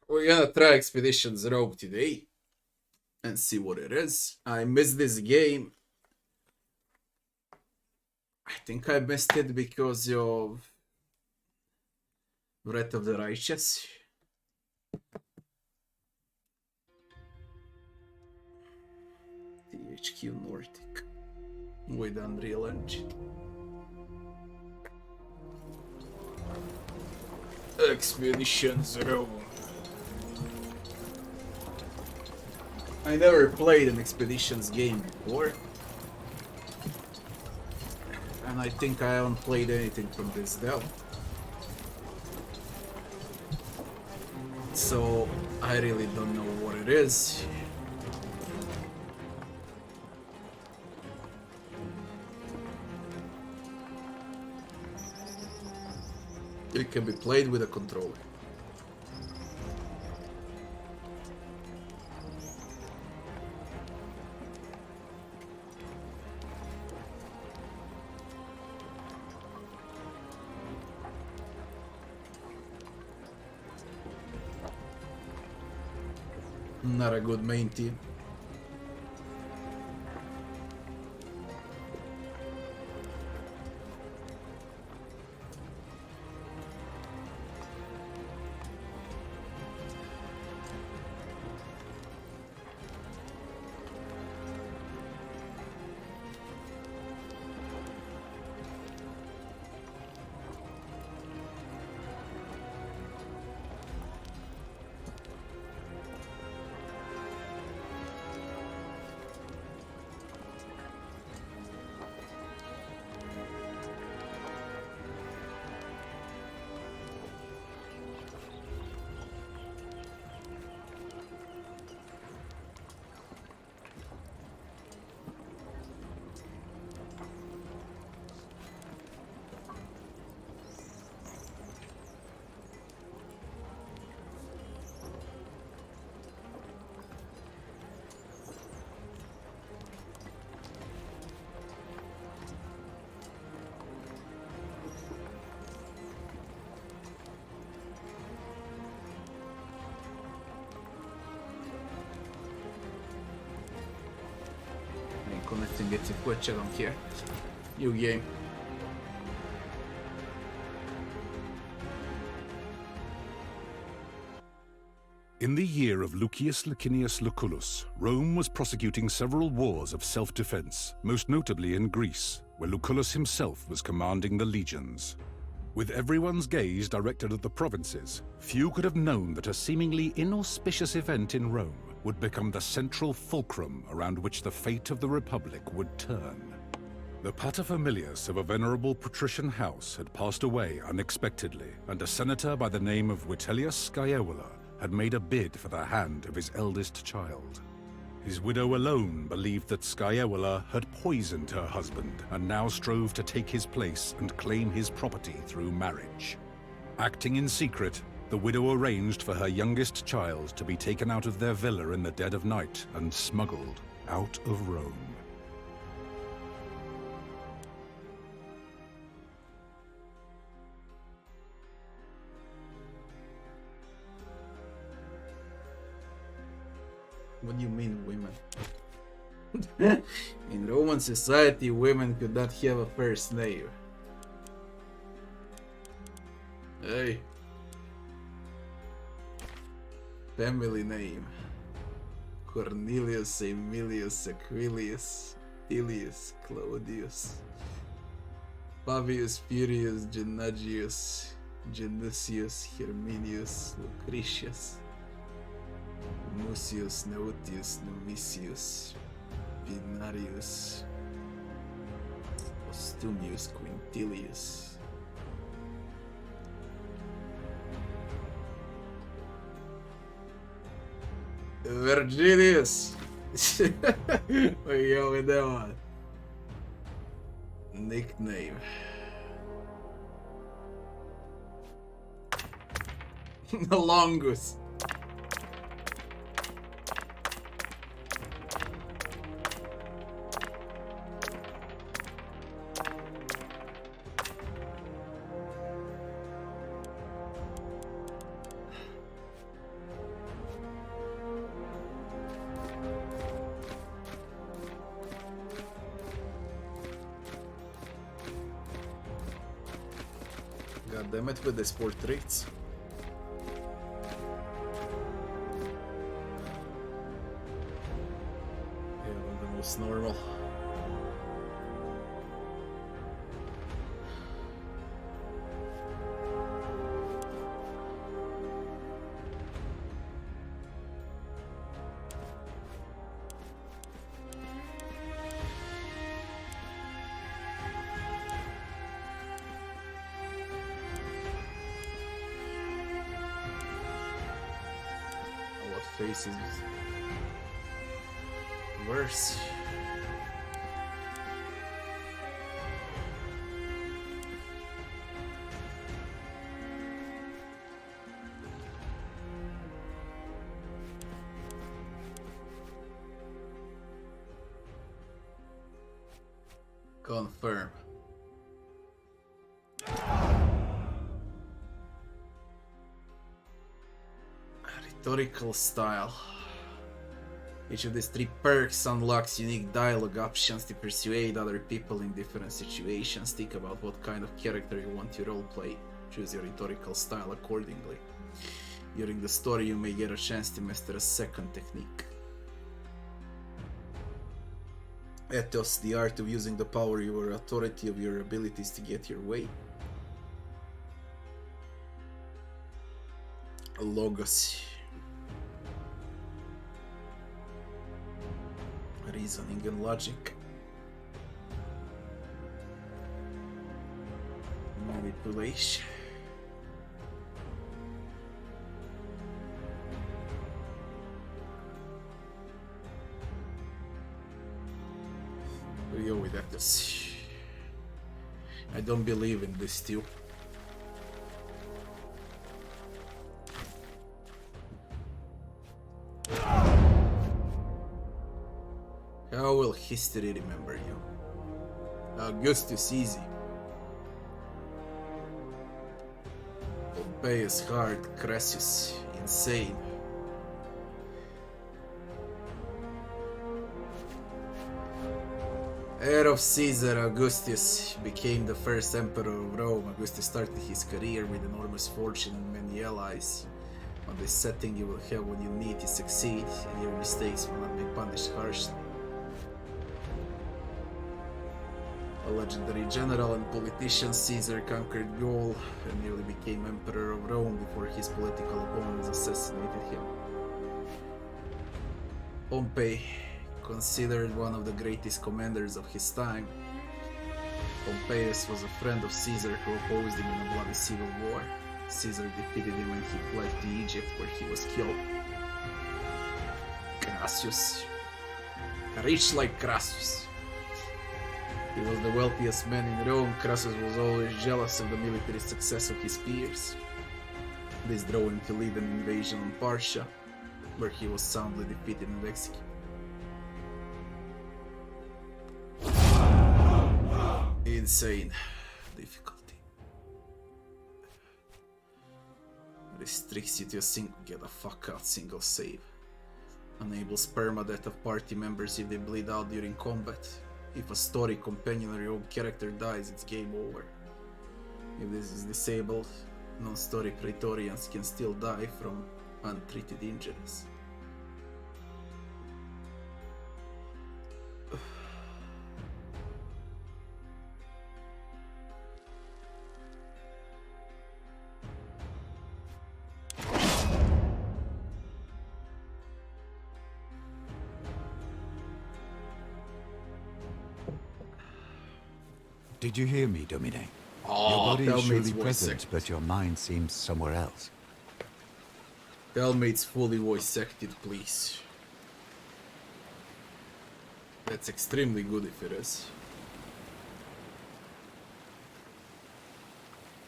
We're gonna try Expeditions Rogue today and see what it is. I missed this game. I think I missed it because of Wrath of the Righteous. THQ Nordic with Unreal Engine. Expeditions Rogue. I never played an Expeditions game before. And I think I haven't played anything from this dev. So I really don't know what it is. It can be played with a controller. Not a good main team. Connecting it to Twitch, I don't care. New game. In the year of Lucius Licinius Lucullus, Rome was prosecuting several wars of self-defense, most notably in Greece, where Lucullus himself was commanding the legions. With everyone's gaze directed at the provinces, few could have known that a seemingly inauspicious event in Rome would become the central fulcrum around which the fate of the Republic would turn. The paterfamilias of a venerable patrician house had passed away unexpectedly, and a senator by the name of Vitellius Scaevola had made a bid for the hand of his eldest child. His widow alone believed that Scaevola had poisoned her husband and now strove to take his place and claim his property through marriage. Acting in secret, the widow arranged for her youngest child to be taken out of their villa in the dead of night and smuggled out of Rome. What do you mean, women? In Roman society, women could not have a first name. Hey. Family name. Cornelius, Aemilius, Aquilius, Ilius, Claudius, Fabius, Furius, Gennagius, Genusius, Herminius, Lucretius, Musius, Nautius, Novicius, Binarius, Postumius, Quintilius. Vergilius! We go with that one. Nickname. Longus. God damn it with these portraits. Yeah, not the most normal. Faces worse. Confirm. Rhetorical style. Each of these 3 perks unlocks unique dialogue options to persuade other people in different situations. Think about what kind of character you want to roleplay. Choose your rhetorical style accordingly. During the story, you may get a chance to master a second technique. Ethos, the art of using the power of your authority of your abilities to get your way. Logos. Reasoning and logic. Manipulation. We go with that. I don't believe in this too. How will history remember you? Augustus easy. Pompeius hard, Crassus insane. Heir of Caesar, Augustus became the first emperor of Rome. Augustus started his career with enormous fortune and many allies. On this setting you will have what you need to succeed, and your mistakes will not be punished harshly. A legendary general and politician, Caesar conquered Gaul and nearly became emperor of Rome before his political opponents assassinated him. Pompey, considered one of the greatest commanders of his time, Pompeius was a friend of Caesar who opposed him in a bloody civil war. Caesar defeated him when he fled to Egypt, where he was killed. Crassus, rich like Crassus. He was the wealthiest man in Rome. Crassus was always jealous of the military success of his peers. This drove him to lead an invasion on Parthia, where he was soundly defeated and executed. Insane difficulty. Restricts you to a get the fuck out single save. Enables permadeath of party members if they bleed out during combat. If a story companion or your own character dies, it's game over. If this is disabled, non-story Praetorians can still die from untreated injuries. Did you hear me, Domine? Oh, your body tell is me it's surely voice present, acted. but your mind seems somewhere else. Tell me it's fully voice acted, please. That's extremely good if it is.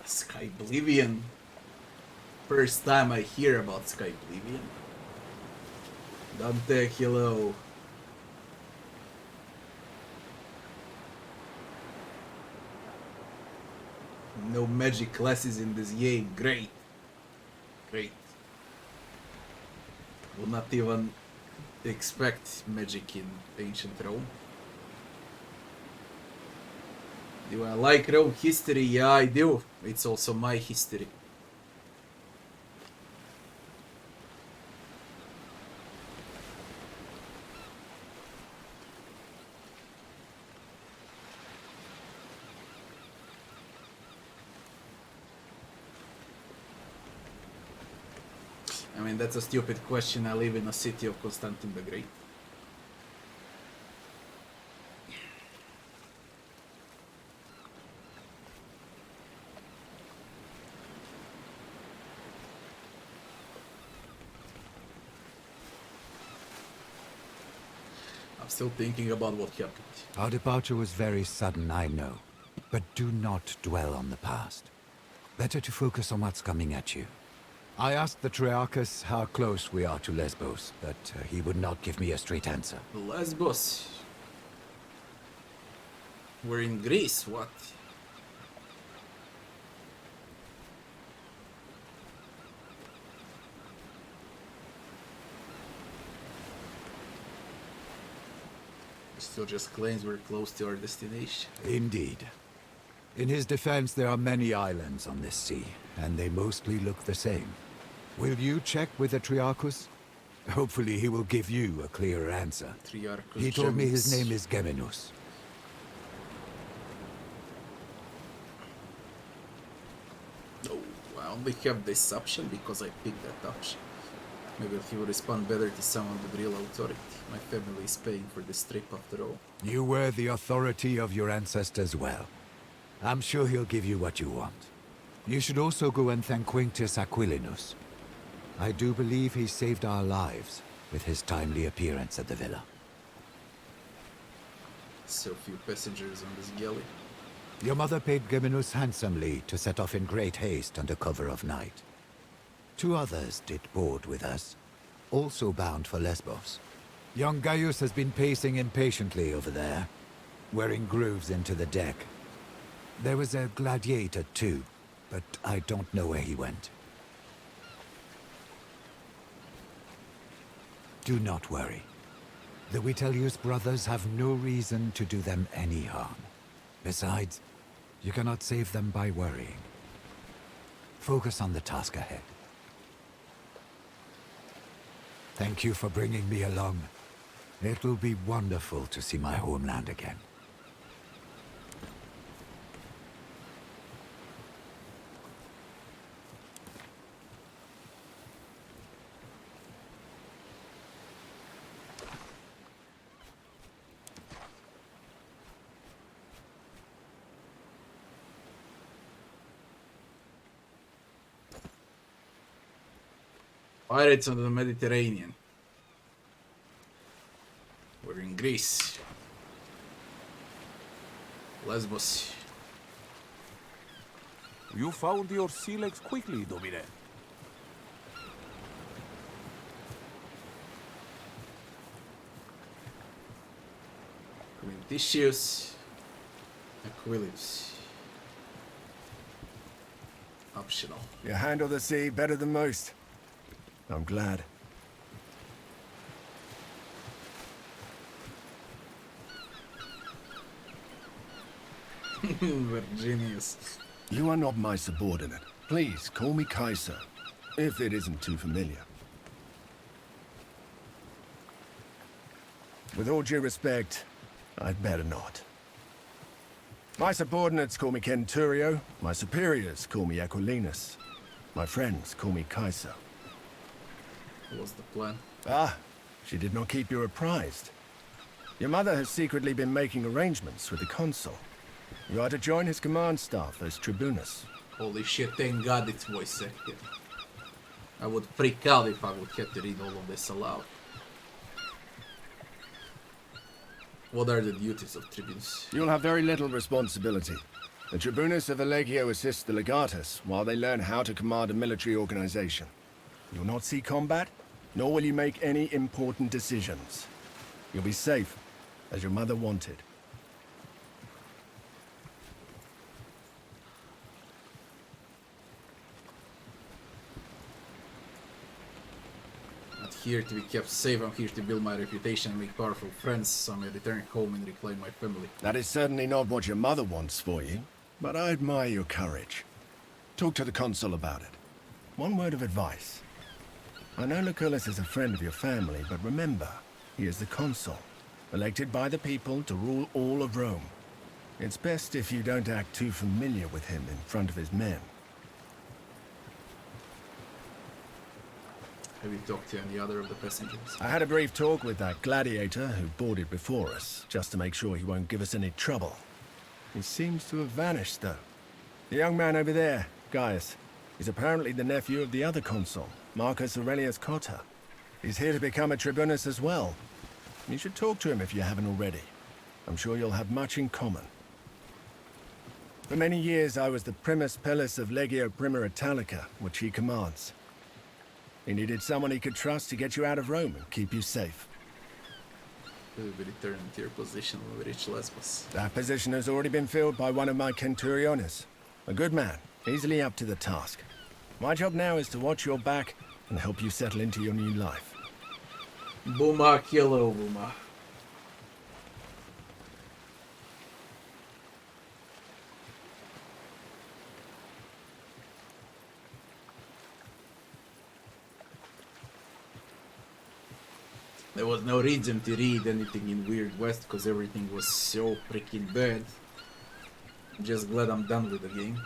Sky Oblivion. First time I hear about Sky Oblivion. Dante, hello. No magic classes in this game. Great. Great. Will not even expect magic in ancient Rome. Do I like Rome history? Yeah, I do. It's also my history. I mean, that's a stupid question. I live in a city of Constantine the Great. I'm still thinking about what happened. Our departure was very sudden, I know. But do not dwell on the past. Better to focus on what's coming at you. I asked the Triarchus how close we are to Lesbos, but he would not give me a straight answer. Lesbos. We're in Greece, what? He still just claims we're close to our destination. Indeed. In his defense, there are many islands on this sea, and they mostly look the same. Will you check with the Triarchus? Hopefully he will give you a clearer answer. Triarchus He told me his Gemins. name is Geminus. No, I only have this option because I picked that option. Maybe he will respond better to someone with real authority. My family is paying for this trip after all. You were the authority of your ancestors well. I'm sure he'll give you what you want. You should also go and thank Quintus Aquilinus. I do believe he saved our lives with his timely appearance at the villa. So few passengers on this galley. Your mother paid Geminus handsomely to set off in great haste under cover of night. 2 others did board with us, also bound for Lesbos. Young Gaius has been pacing impatiently over there, wearing grooves into the deck. There was a gladiator too, but I don't know where he went. Do not worry. The Vitellius brothers have no reason to do them any harm. Besides, you cannot save them by worrying. Focus on the task ahead. Thank you for bringing me along. It will be wonderful to see my homeland again. Pirates on the Mediterranean. We're in Greece. Lesbos. You found your sea legs quickly, Domine. Quintitius Aquilius. Optional. You handle the sea better than most. I'm glad. Virginius. You are not my subordinate. Please, call me Kaiser, if it isn't too familiar. With all due respect, I'd better not. My subordinates call me Centurio, my superiors call me Aquilinus, my friends call me Kaiser. What was the plan? Ah, she did not keep you apprised. Your mother has secretly been making arrangements with the consul. You are to join his command staff as tribunus. Holy shit, thank God it's voice acted. I would freak out if I would have to read all of this aloud. What are the duties of tribunes? You'll have very little responsibility. The tribunus of the Legio assists the Legatus while they learn how to command a military organization. You'll not see combat, nor will you make any important decisions. You'll be safe, as your mother wanted. Not here to be kept safe. I'm here to build my reputation and make powerful friends, so I may return home and reclaim my family. That is certainly not what your mother wants for you, but I admire your courage. Talk to the consul about it. One word of advice. I know Lucullus is a friend of your family, but remember, he is the consul, elected by the people to rule all of Rome. It's best if you don't act too familiar with him in front of his men. Have you talked to any other of the passengers? I had a brief talk with that gladiator who boarded before us, just to make sure he won't give us any trouble. He seems to have vanished, though. The young man over there, Gaius, is apparently the nephew of the other consul, Marcus Aurelius Cotta. He's here to become a tribunus as well. You should talk to him if you haven't already. I'm sure you'll have much in common. For many years I was the primus pellus of Legio Prima Italica, which he commands. He needed someone he could trust to get you out of Rome and keep you safe. You will be returned to your position when we reach Lesbos. That position has already been filled by one of my centuriones. A good man, easily up to the task. My job now is to watch your back and help you settle into your new life. Buma, kilo, Buma. There was no reason to read anything in Weird West because everything was so freaking bad. I'm just glad I'm done with the game.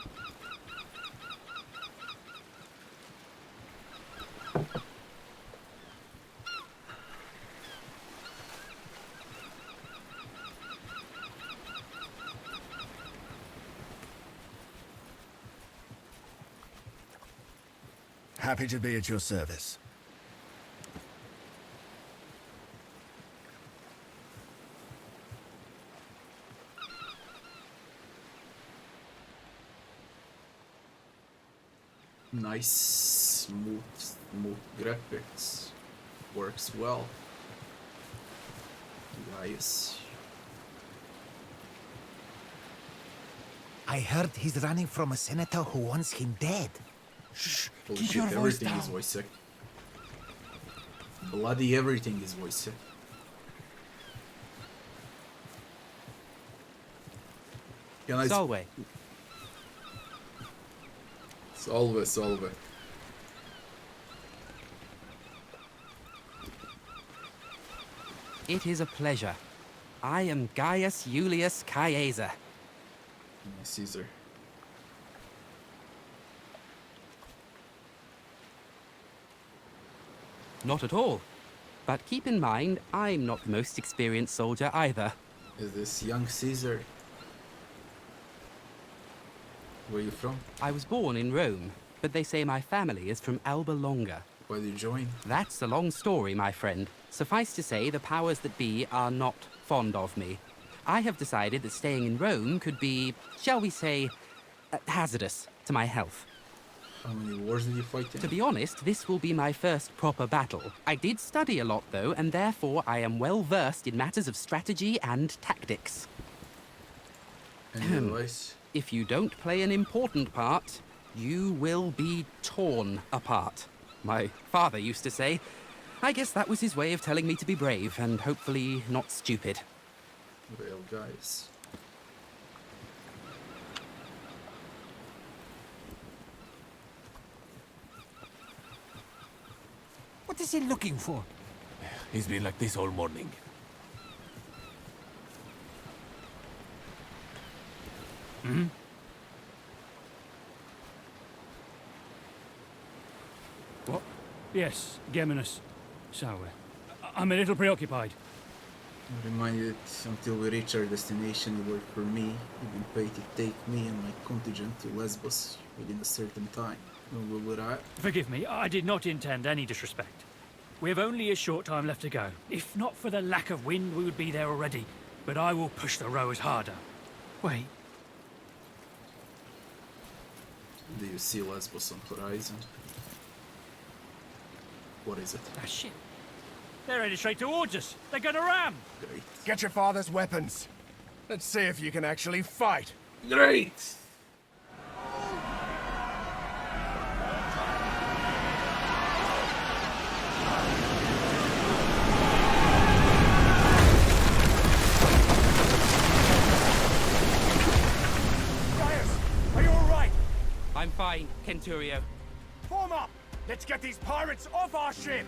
Happy to be at your service. Nice, smooth graphics. Works well. Nice. I heard he's running from a senator who wants him dead. Shh, holy shit, everything is voice acted. Bloody everything is voice acted. Can I... Solway. Salve. It is a pleasure. I am Gaius Julius Caesar. Caesar. Not at all. But keep in mind, I'm not the most experienced soldier either. Is this young Caesar? Where are you from? I was born in Rome, but they say my family is from Alba Longa. Why did you join? That's a long story, my friend. Suffice to say, the powers that be are not fond of me. I have decided that staying in Rome could be, shall we say, hazardous to my health. How many wars did you fight in? To be honest, this will be my first proper battle. I did study a lot, though, and therefore I am well versed in matters of strategy and tactics. Any advice? If you don't play an important part, you will be torn apart. My father used to say. I guess that was his way of telling me to be brave and hopefully not stupid. Well, guys. What is he looking for? He's been like this all morning. Hmm? What? Yes, Geminus. So, I'm a little preoccupied. I'm reminded that until we reach our destination, you work for me. You've been paid to take me and my contingent to Lesbos within a certain time. When will we arrive? Forgive me, I did not intend any disrespect. We have only a short time left to go. If not for the lack of wind, we would be there already. But I will push the rowers harder. Wait. Do you see Lesbos on horizon? What is it? Ah, shit. They're headed straight towards us. They're gonna ram! Great. Get your father's weapons. Let's see if you can actually fight. Great! fine, Centurio. Form up! Let's get these pirates off our ship!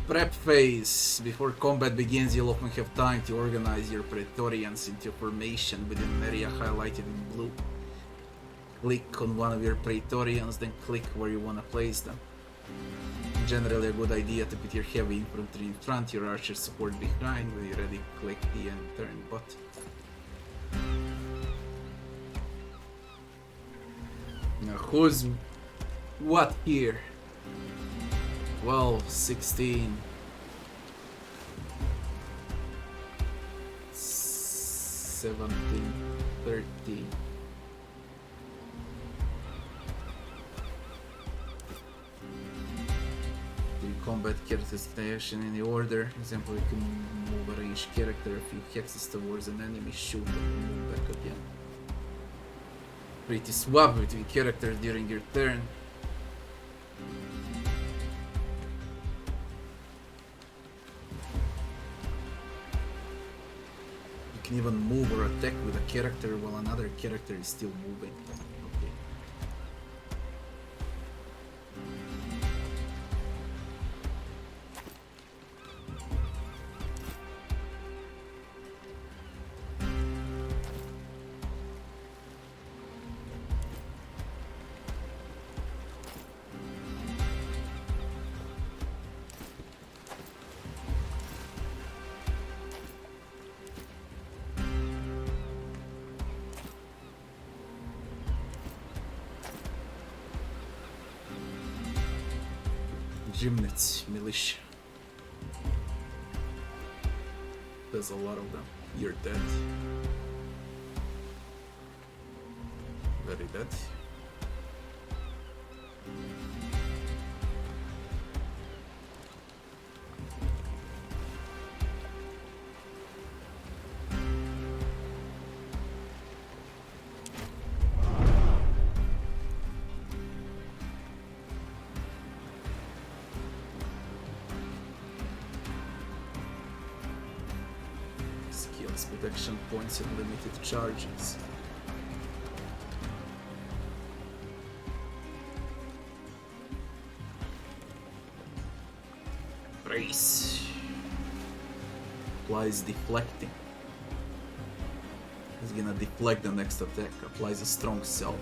Prep phase. Before combat begins, you'll often have time to organize your Praetorians into formation within an area highlighted in blue. Click on one of your Praetorians, then click where you want to place them. Generally a good idea to put your heavy infantry in front, your archer support behind. When you're ready, click the end turn button. Now who's what here? 12, 16, 17, 13. Combat characters in any order. Example, you can move a ranged character a few hexes towards an enemy, shoot and move back again. Pretty swap between characters during your turn. You can even move or attack with a character while another character is still moving. Okay. Gymnats, militia. There's a lot of them. You're dead. Very dead. Protection points and limited charges. Brace. Applies deflecting. He's gonna deflect the next attack. Applies a strong self.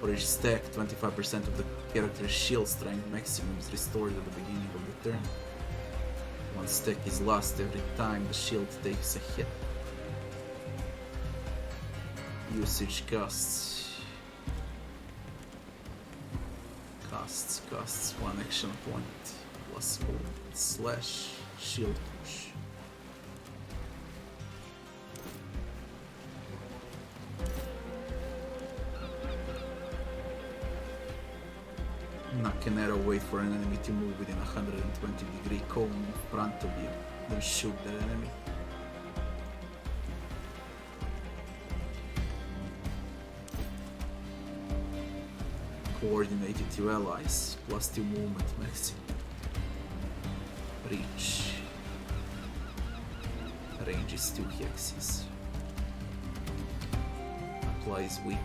For each stack, 25% of the character's shield strength maximum is restored at the beginning of the turn. One stack is lost every time the shield takes a hit. Usage costs. Costs one action point plus movement / shield push. Knock an arrow, wait for an enemy to move within a 120-degree cone in front of you, then shoot that enemy. Coordinated to allies, +2 movement maximum. Reach. Range is 2 hexes. Applies weak.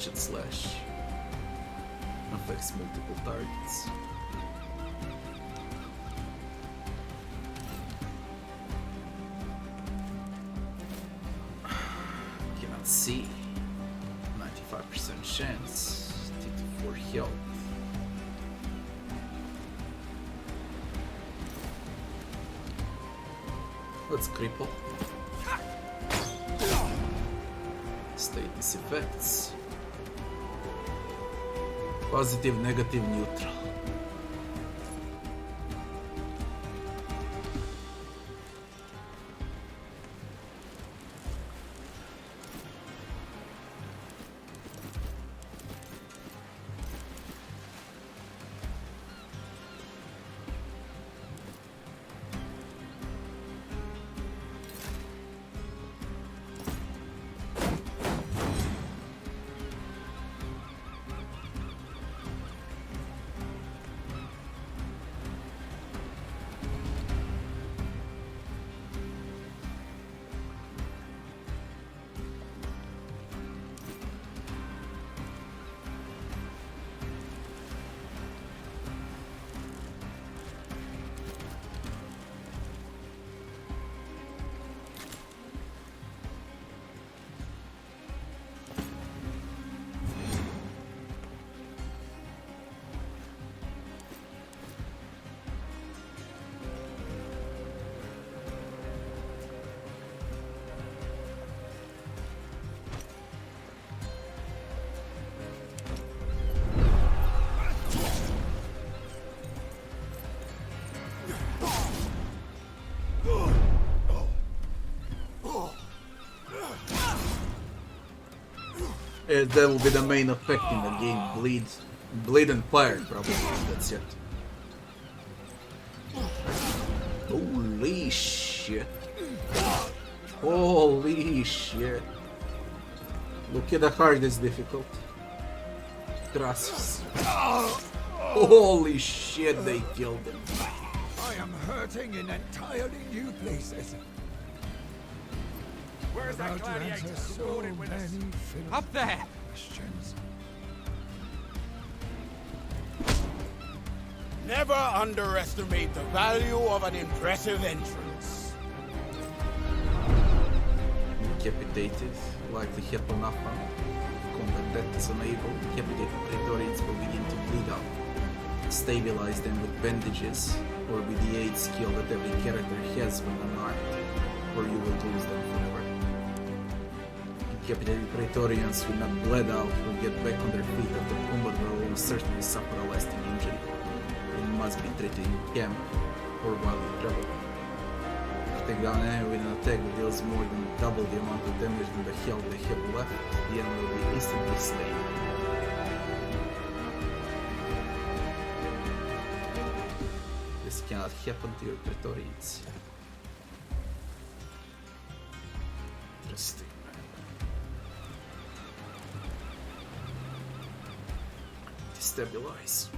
And slash affects multiple targets. Cannot see. 95% chance. 2 to 4 health. Let's cripple. Status effects. Positive, negative, neutral. That will be the main effect in the game. Bleed and fire, probably. That's it. Holy shit. Holy shit. Look at the hardest difficulty. Crassus. Holy shit, they killed him. I am hurting in entirely new places. Where's that About to gladiator answer who so brought it with us? many Up there! questions. Never underestimate the value of an impressive entrance. Decapitated, likely happen after combat death is unable. Decapitated Praetorians will begin to bleed out. Stabilize them with bandages or with the aid skill that every character has when unarmed, or you will lose them forever. Decapitated Praetorians who not bled out will get back on their feet after combat will almost certainly suffer a lasting injury. It must be treated in camp or while in travel. Take down an enemy with an attack that deals more than double the amount of damage than the health they have left, the enemy will be instantly slain. This cannot happen to your Praetorians. Interesting. Destabilize.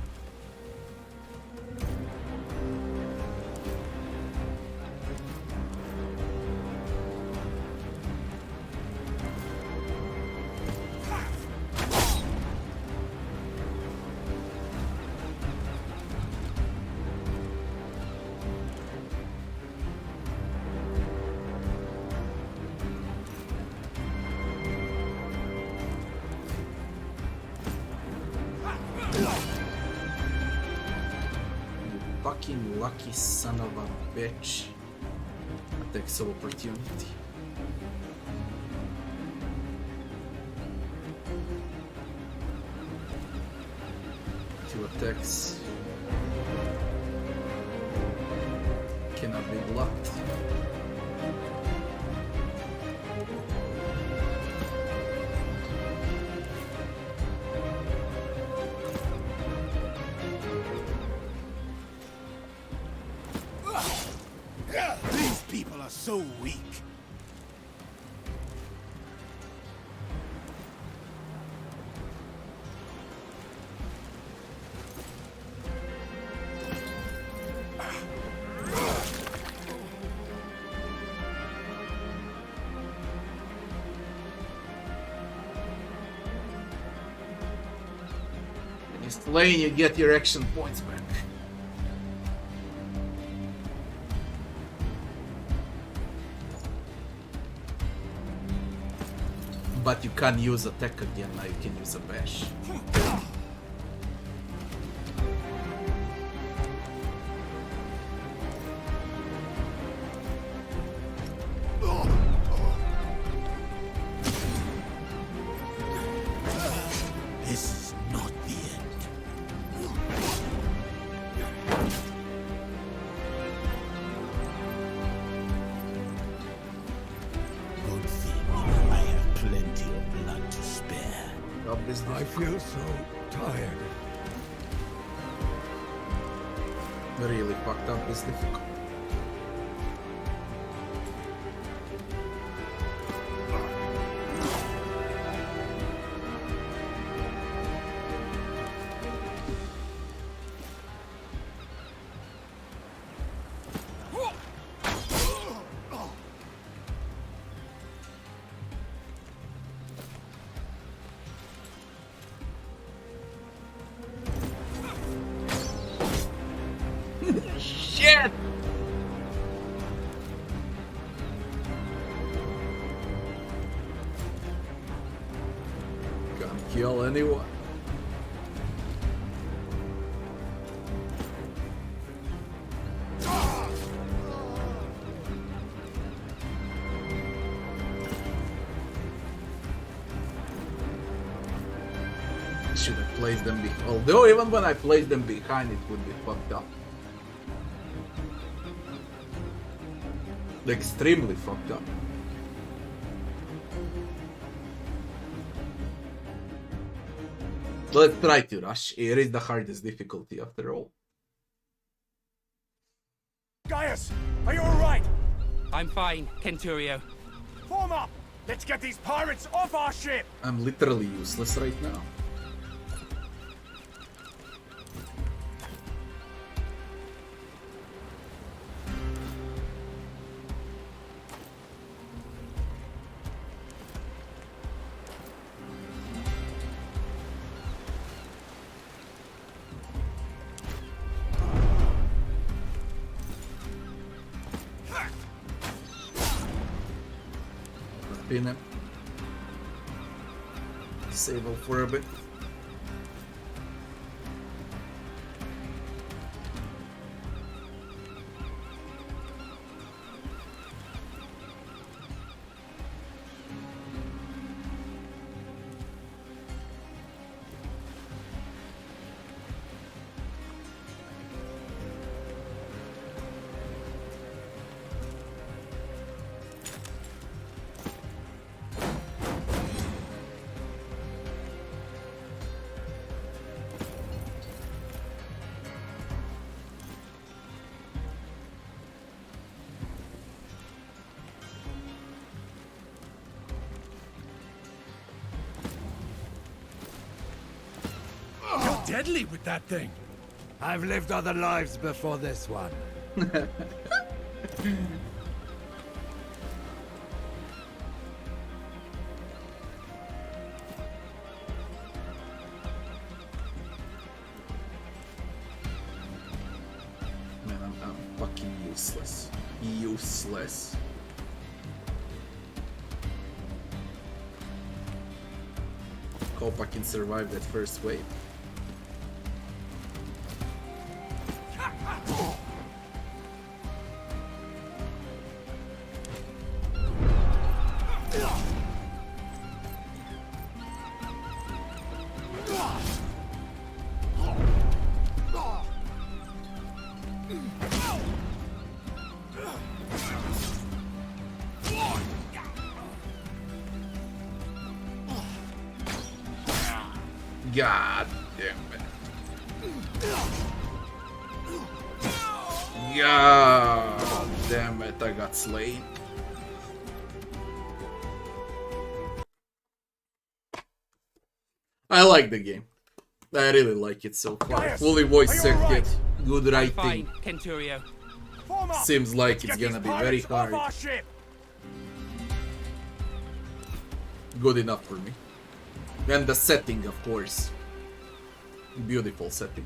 Fucking lucky son of a bitch. Attacks of opportunity. Two attacks. Cannot be blocked. These people are so weak. In this lane you get your action points back. But you can't use attack again, now you can use a bash. This is not the end. Good thing I have plenty of blood to spare. Rob is I feel so tired. really fucked up is difficult. Shit! Can't kill anyone. Should have placed them behind. Although even when I placed them behind, it would be fucked up. Extremely fucked up. Let's try to rush. It is the hardest difficulty after all. Gaius, are you alright? I'm fine, Centurio. Form up! Let's get these pirates off our ship! I'm literally useless right now. Pin him. Disable for a bit. Deadly with that thing. I've lived other lives before this one. Man, I'm fucking useless. Useless. Hope I can survive that first wave. God damn it. God damn it, I got slayed. I like the game. I really like it so far. Gaius, Fully voice are you acted, good I'm writing. fine, Centurio. Form up! Seems like Let's it's get gonna these be very pirates off hard. our ship! Good enough for me. And the setting, of course. Beautiful setting.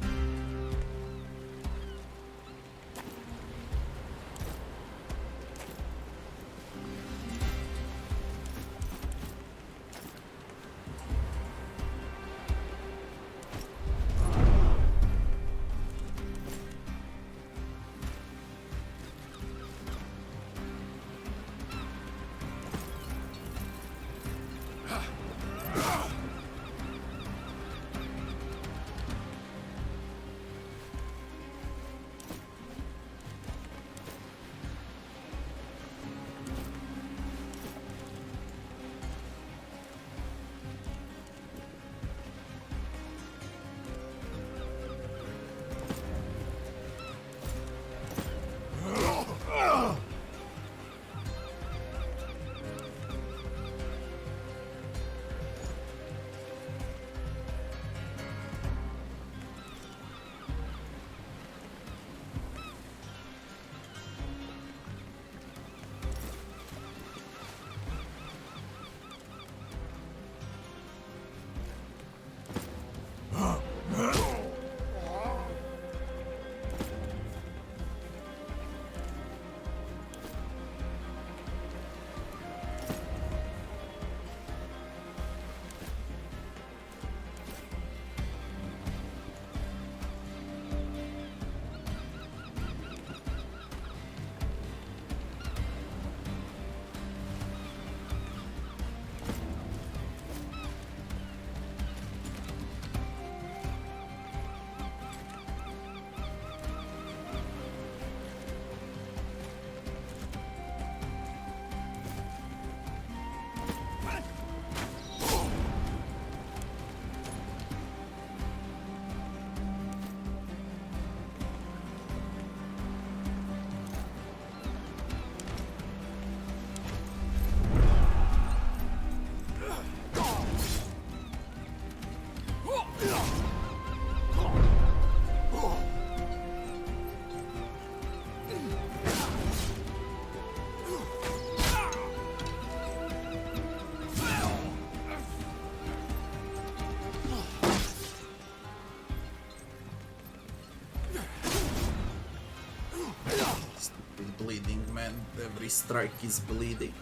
bleeding, man. Every strike is bleeding.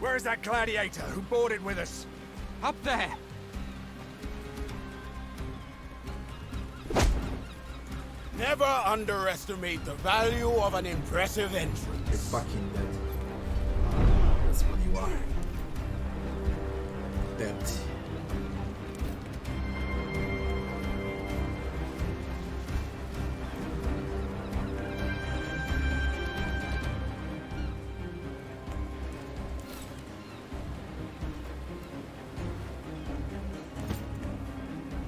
Where's that gladiator who boarded with us? Up there! Never underestimate the value of an impressive You're entrance. fucking dead. That's what you are. Dead.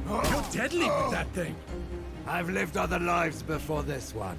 You're deadly with that thing. I've lived other lives before this one.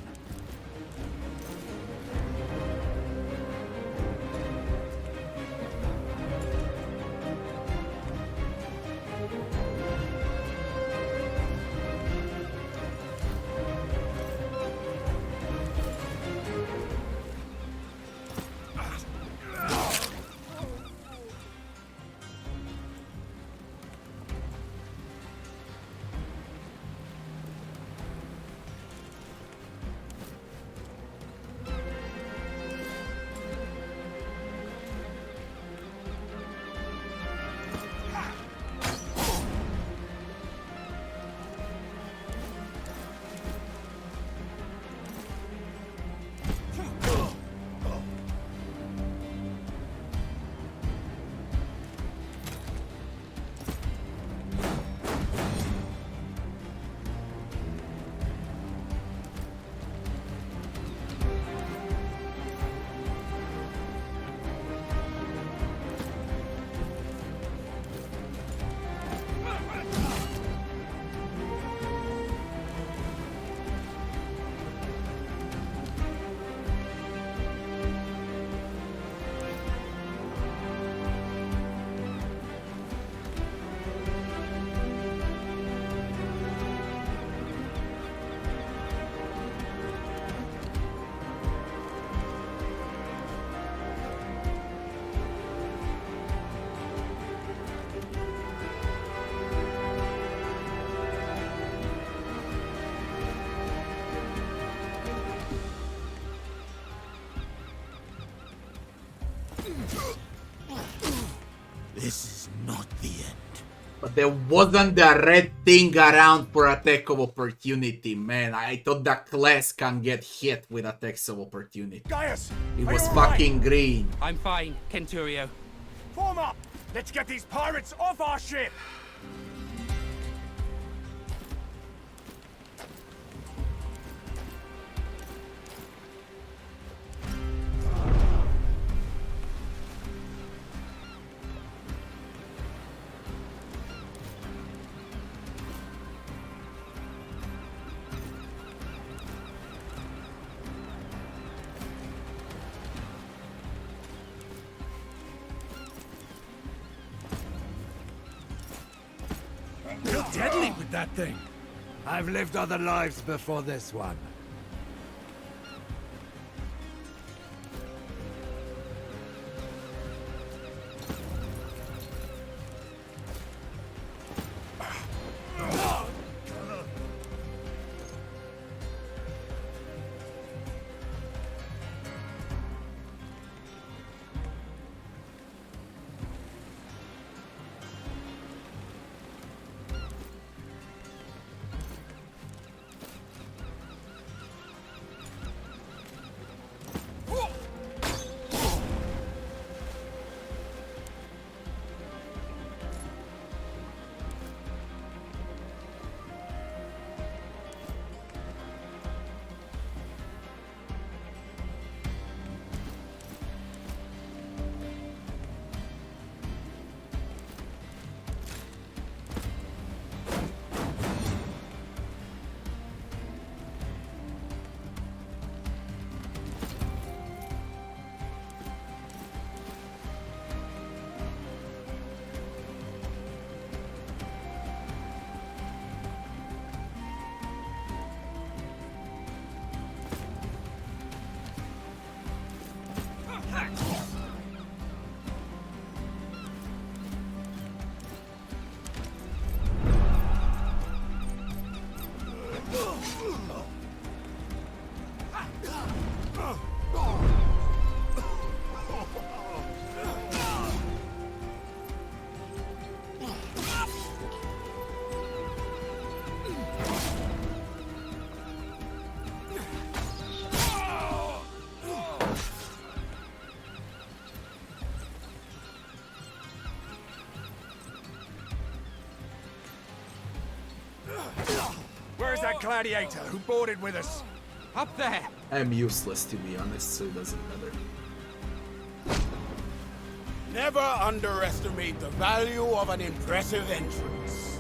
This is not the end. But there wasn't the red thing around for attack of opportunity, man. I thought the class can get hit with attacks of opportunity. Gaius, It are was you all right? fucking green. I'm fine, Kenturio. Form up. Let's get these pirates off our ship. You're deadly with that thing. I've lived other lives before this one. Where's that gladiator who boarded with us? Up there! I'm useless to be honest, so it doesn't matter. Never underestimate the value of an impressive entrance.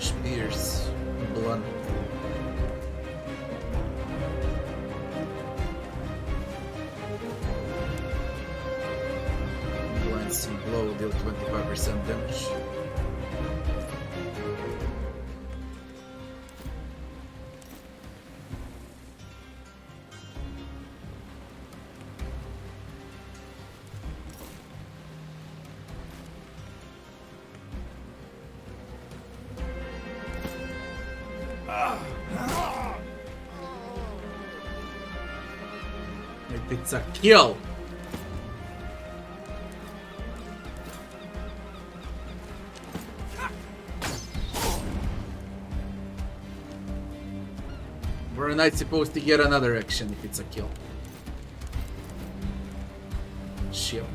Spears, blood. Glancing blow deal 25% damage. It's a kill. We're not supposed to get another action if it's a kill. Shield.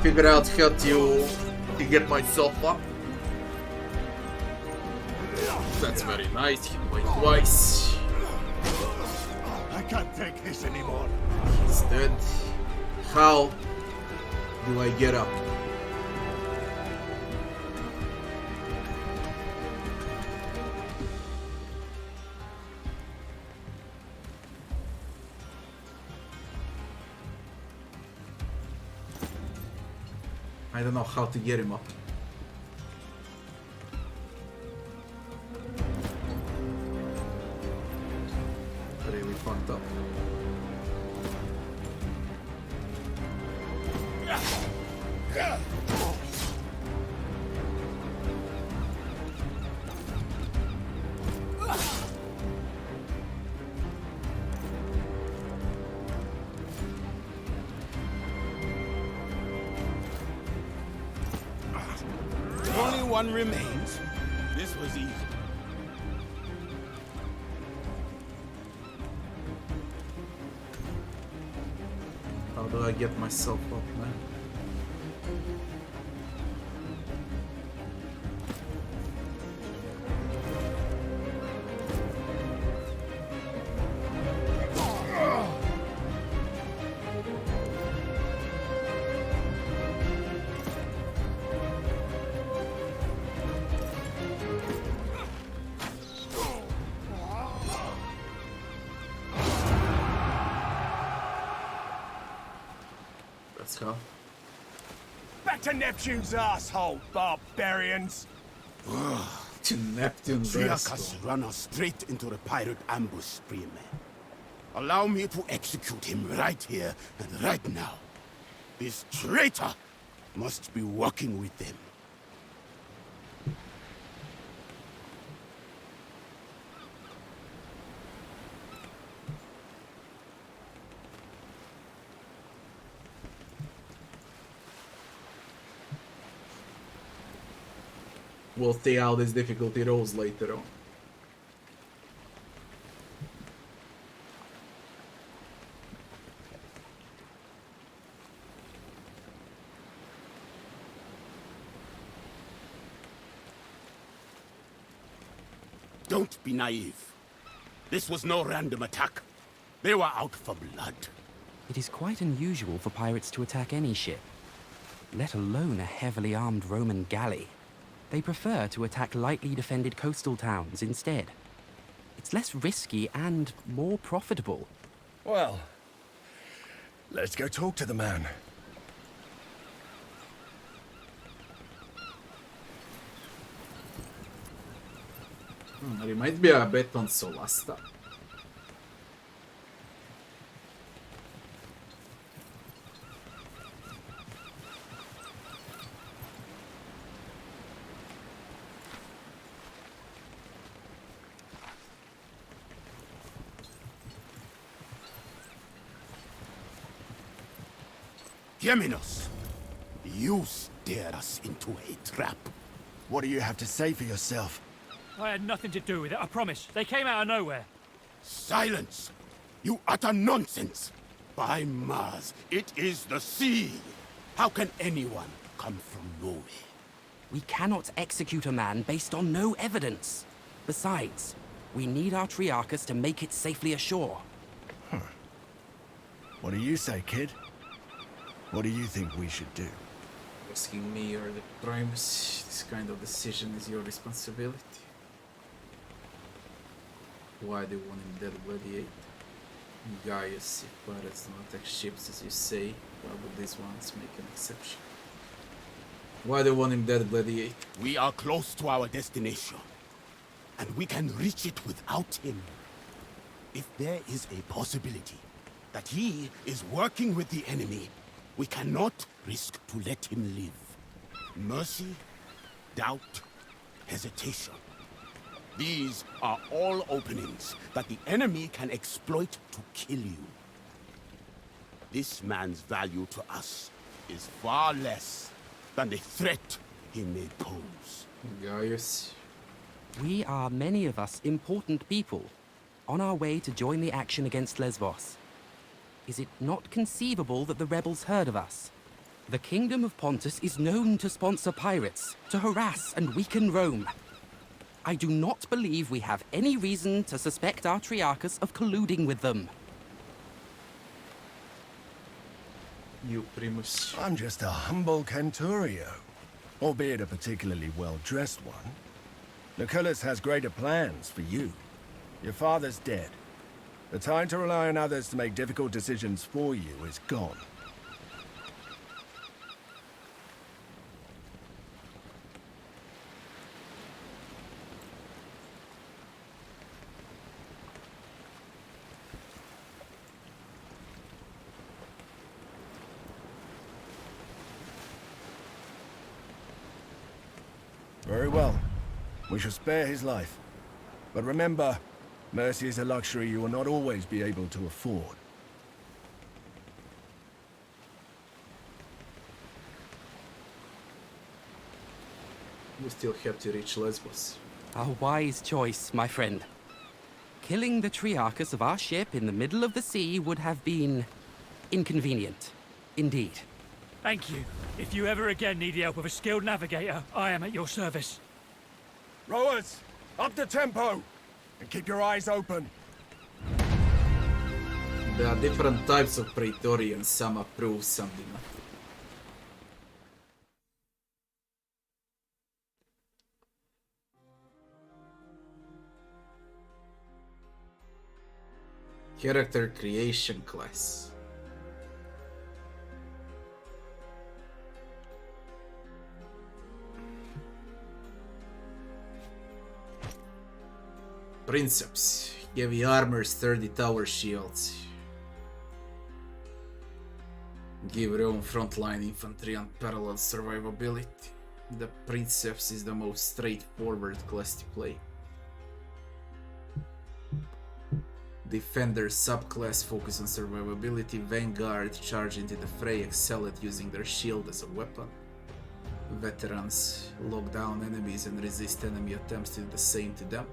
Figure out how to get myself up. That's very nice. Hit by twice. I can't take this anymore. He's dead. How do I get up? I don't know how to get him up. Really fucked up. Only one remains. This was easy. How do I get myself up, man? Let's go. Back to Neptune's asshole, barbarians! To Neptune's Triacus run us straight into the pirate ambush, Freeman. Allow me to execute him right here and right now. This traitor must be working with them. We'll see how this difficulty rolls later on. Don't be naive. This was no random attack. They were out for blood. It is quite unusual for pirates to attack any ship, let alone a heavily armed Roman galley. They prefer to attack lightly defended coastal towns instead. It's less risky and more profitable. Well, let's go talk to the man. He might be a bet on Solasta. Geminos, you steered us into a trap. What do you have to say for yourself? I had nothing to do with it, I promise. They came out of nowhere. Silence! You utter nonsense! By Mars, it is the sea! How can anyone come from nowhere? We cannot execute a man based on no evidence. Besides, we need our Triarchus to make it safely ashore. What do you say, kid? What do you think we should do? Asking me or the Primus, this kind of decision is your responsibility. Why do you want him dead, gladiate? Gaius, if pirates don't attack ships as you say, why would these ones make an exception? Why do you want him dead, gladiate? We are close to our destination, and we can reach it without him. If there is a possibility that he is working with the enemy, we cannot risk to let him live. Mercy, doubt, hesitation. These are all openings that the enemy can exploit to kill you. This man's value to us is far less than the threat he may pose. Gaius. We are, many of us, important people, on our way to join the action against Lesbos. Is it not conceivable that the rebels heard of us? The Kingdom of Pontus is known to sponsor pirates, to harass and weaken Rome. I do not believe we have any reason to suspect our Triarchus of colluding with them. You primus. I'm just a humble Canturio, albeit a particularly well-dressed one. Lucullus has greater plans for you. Your father's dead. The time to rely on others to make difficult decisions for you is gone. Very well. We shall spare his life. But remember, mercy is a luxury you will not always be able to afford. We still have to reach Lesbos. A wise choice, my friend. Killing the Triarchus of our ship in the middle of the sea would have been inconvenient. Indeed. Thank you. If you ever again need the help of a skilled navigator, I am at your service. Rowers, up the tempo! And keep your eyes open. There are different types of Praetorians, some approve, some do not. Character creation class. Princeps. Heavy armor, sturdy tower shields. Give Rome frontline infantry unparalleled survivability. The Princeps is the most straightforward class to play. Defender subclass focus on survivability. Vanguard charge into the fray, excel at using their shield as a weapon. Veterans lock down enemies and resist enemy attempts to do the same to them.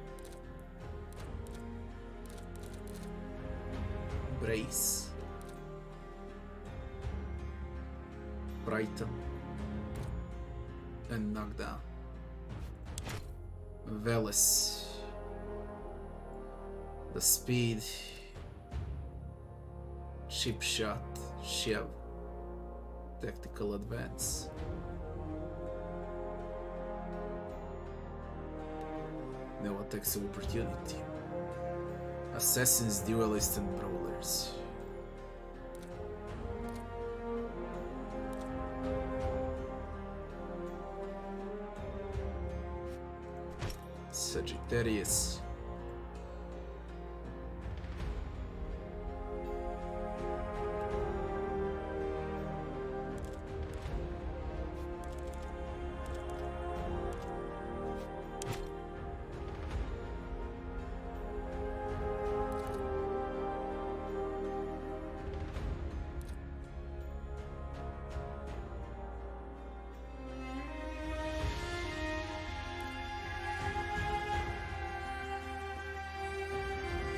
Brace. Brighten. And knockdown. Velis. The speed. Ship shot. Shev. Tactical advance. No attacks of opportunity. Assassins, duelists, and brawlers. Sagittarius.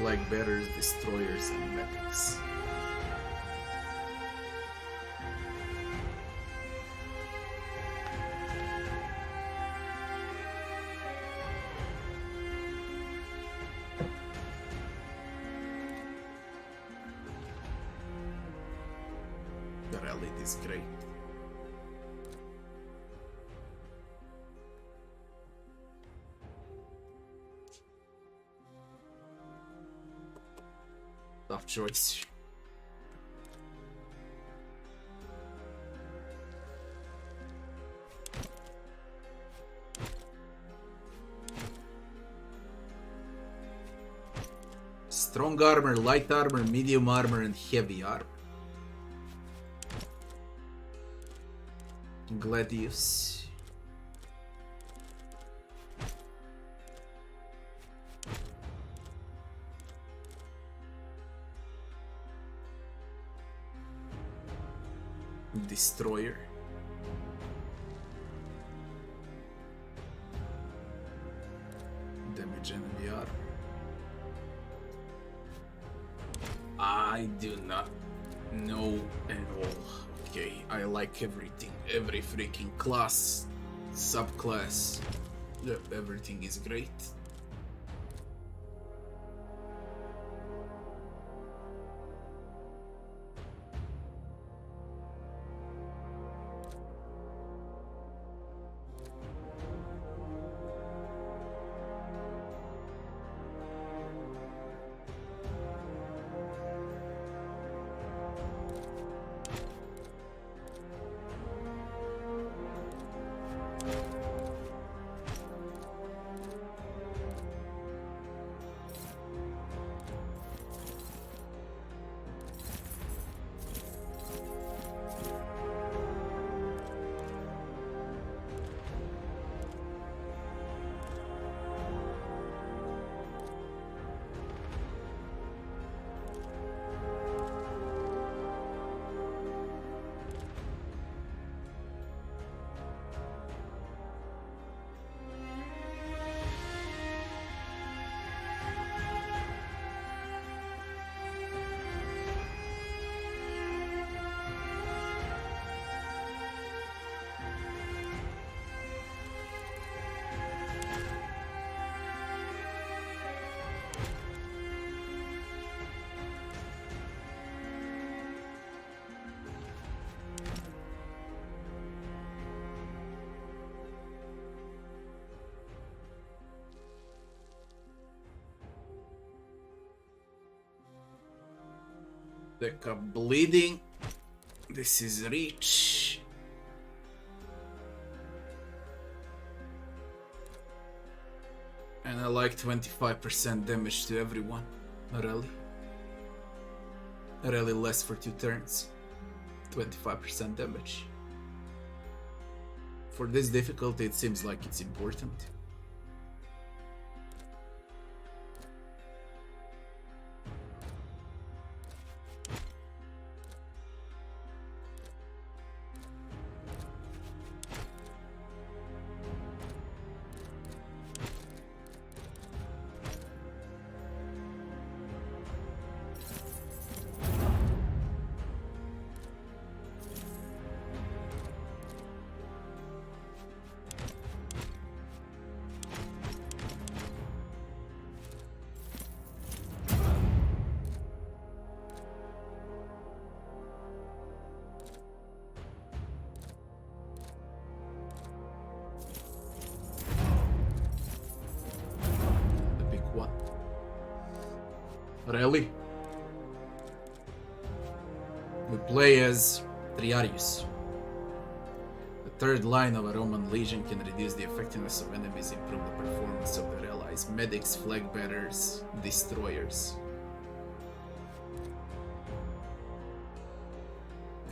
Like bearers, destroyers, and medics. The rally is great. Tough choice. Strong armor, light armor, medium armor, and heavy armor. Gladius. Destroyer. Damage enemy armor. I do not know at all. Okay, I like everything. Every freaking class, subclass, Yep, everything is great. Deck up bleeding. This is reach. And I like 25% damage to everyone. Really. Really less for 2 turns. 25% damage. For this difficulty, it seems like it's important. Really? We play as Triarius. The third line of a Roman legion can reduce the effectiveness of enemies, improve the performance of their allies, medics, flag bearers, destroyers.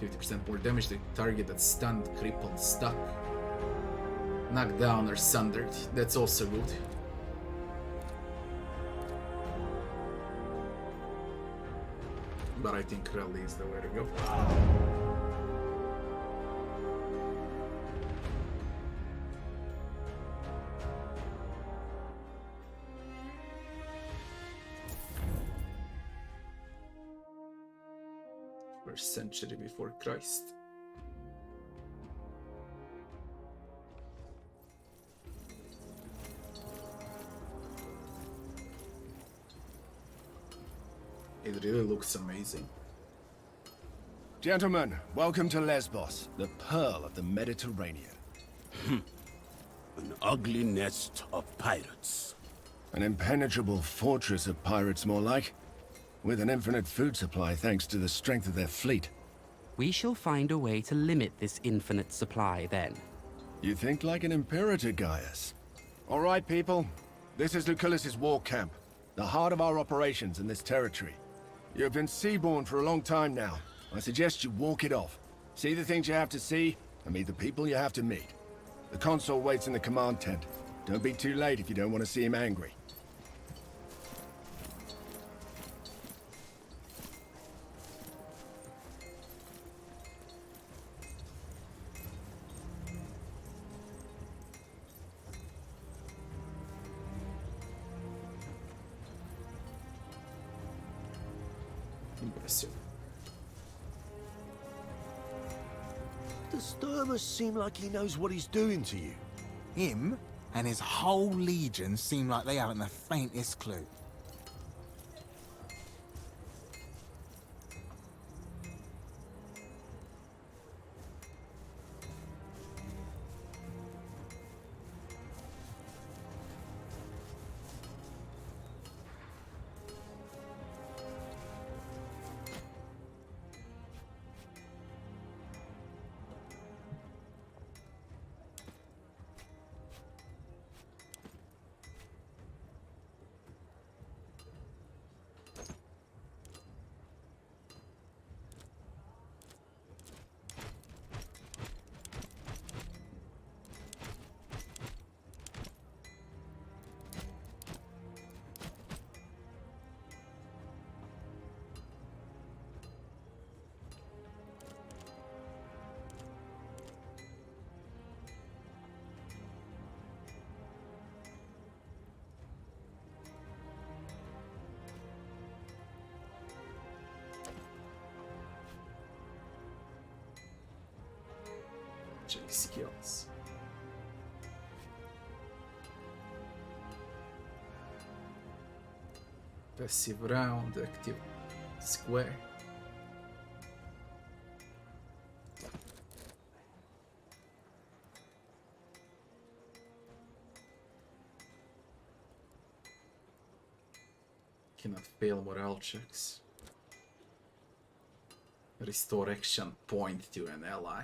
50% more damage to target that's stunned, crippled, stuck, knocked down or sundered. That's also good. But I think rally is the way to go. First century before Christ. It really looks amazing. Gentlemen, welcome to Lesbos, the pearl of the Mediterranean. An ugly nest of pirates. An impenetrable fortress of pirates, more like. With an infinite food supply thanks to the strength of their fleet. We shall find a way to limit this infinite supply, then. You think like an imperator, Gaius. All right, people. This is Lucullus's war camp, the heart of our operations in this territory. You have been seaborne for a long time now. I suggest you walk it off. See the things you have to see, and meet the people you have to meet. The consul waits in the command tent. Don't be too late if you don't want to see him angry. Impressive. Does Thermus seem like he knows what he's doing to you? Him? and his whole legion seem like they haven't the faintest clue. Check skills. Passive round, active square. Cannot fail morale checks. Restore action point to an ally.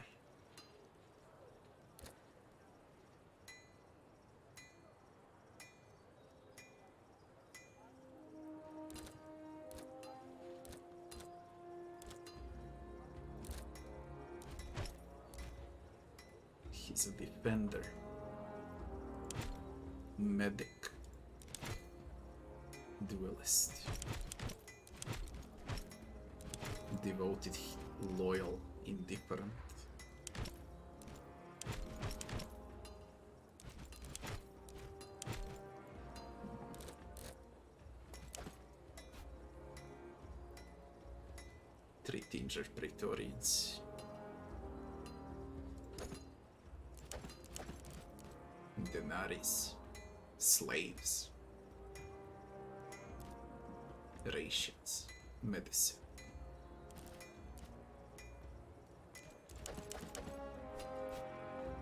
He's a defender. Medic. Duelist. Devoted, loyal, indifferent. Treat injured Praetorians. Denaries. Slaves. Rations. Medicine.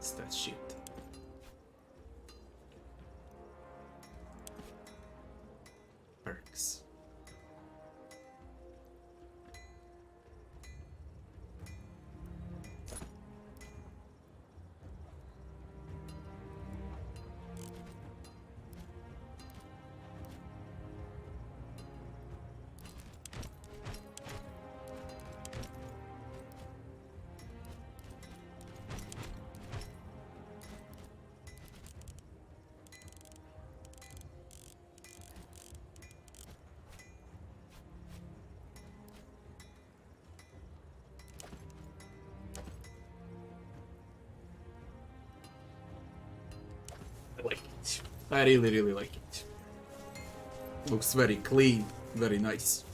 Stat sheet. Perks. I like it. I really like it. Looks very clean, very nice.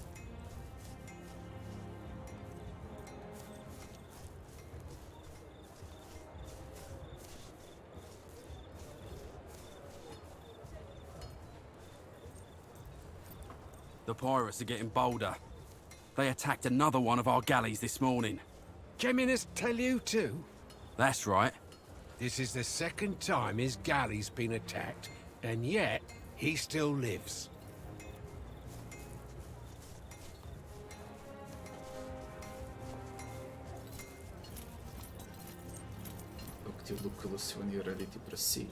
The pirates are getting bolder. They attacked another one of our galleys this morning. Geminus tell you too? That's right. This is the second time his galley's been attacked, and yet he still lives. Look to Lucullus when you're ready to proceed.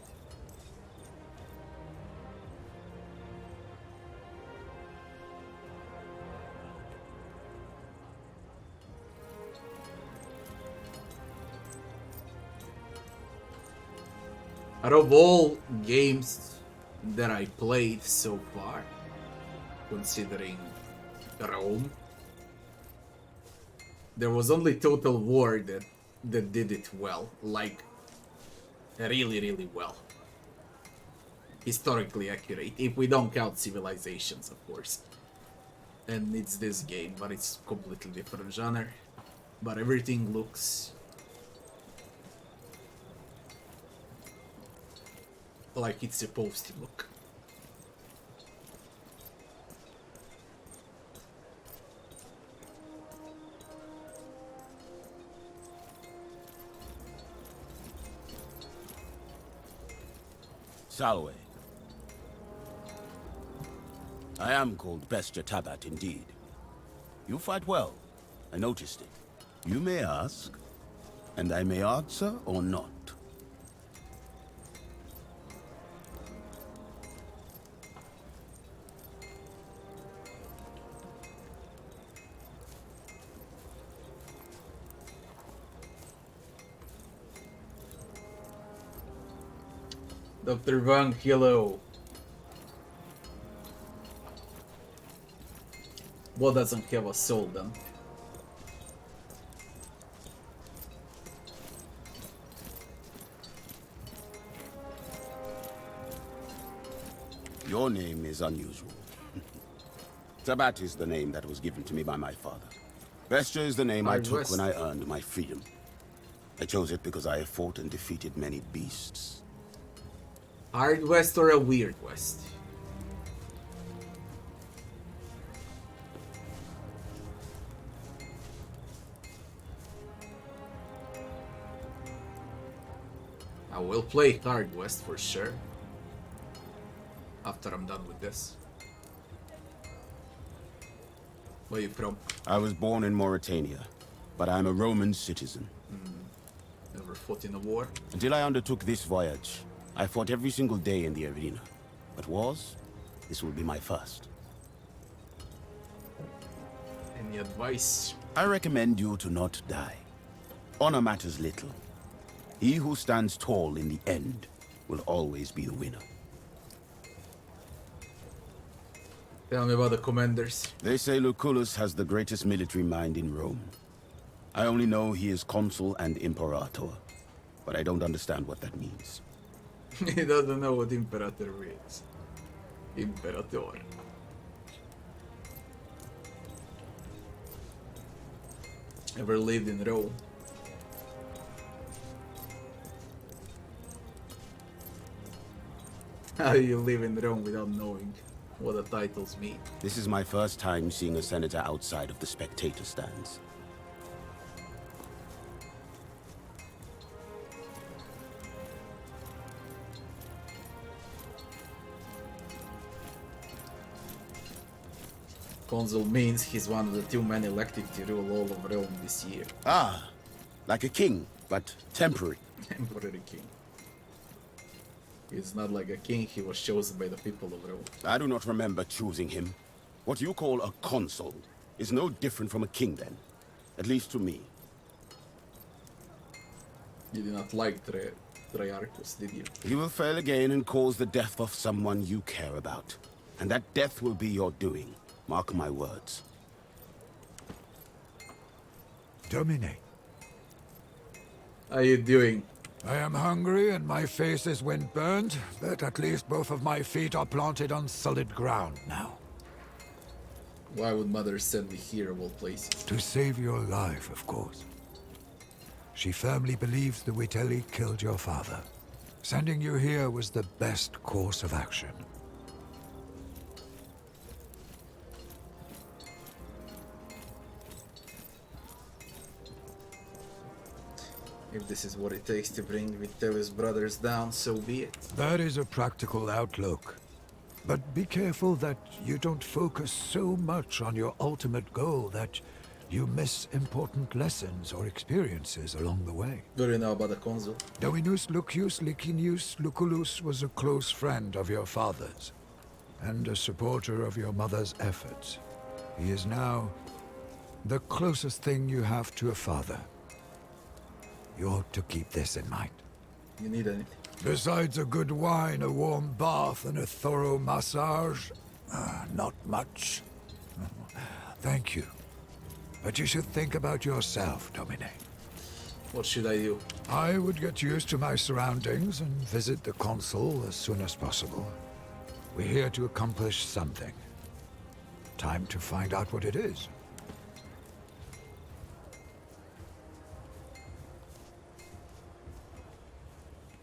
Out of all games that I played so far, considering Rome, there was only Total War that did it well, like really well. Historically accurate, if we don't count Civilizations, of course. And it's this game, but it's completely different genre. But everything looks like it's supposed to look. Salwe. I am called Bestia Tabat indeed. You fight well. I noticed it. You may ask, and I may answer or not. Dr. Wang, hello. What doesn't have a soul then? Your name is unusual. Tabat is the name that was given to me by my father. Bestia is the name I took when I earned my freedom. I chose it because I have fought and defeated many beasts. Hard West or a Weird West? I will play Hard West for sure. After I'm done with this. Where are you from? I was born in Mauritania, but I'm a Roman citizen. Never fought in a war? Until I undertook this voyage, I fought every single day in the arena. But wars? This will be my first. Any advice? I recommend you to not die. Honor matters little. He who stands tall in the end will always be the winner. Tell me about the commanders. They say Lucullus has the greatest military mind in Rome. I only know he is consul and imperator, but I don't understand what that means. He doesn't know what imperator means. Imperator. Ever lived in Rome? How do you live in Rome without knowing what the titles mean? This is my first time seeing a senator outside of the spectator stands. Consul means he's one of the 2 men elected to rule all of Rome this year. Ah, like a king, but temporary. Temporary king. He's not like a king, he was chosen by the people of Rome. I do not remember choosing him. What you call a consul is no different from a king then. At least to me. You did not like Triarchus, did you? He will fail again and cause the death of someone you care about. And that death will be your doing. Mark my words. Domine. How are you doing? I am hungry and my face is wind-burned, but at least both of my feet are planted on solid ground now. Why would Mother send me here of all places? To save your life, of course. She firmly believes the Vitelli killed your father. Sending you here was the best course of action. If this is what it takes to bring Vitelli's brothers down, so be it. That is a practical outlook. But be careful that you don't focus so much on your ultimate goal that you miss important lessons or experiences along the way. What do you know about the consul? Dominus Lucius Licinius Lucullus was a close friend of your father's, and a supporter of your mother's efforts. He is now the closest thing you have to a father. You ought to keep this in mind. You need anything? Besides a good wine, a warm bath, and a thorough massage, not much. Thank you. But you should think about yourself, Domine. What should I do? I would get used to my surroundings and visit the consul as soon as possible. We're here to accomplish something. Time to find out what it is.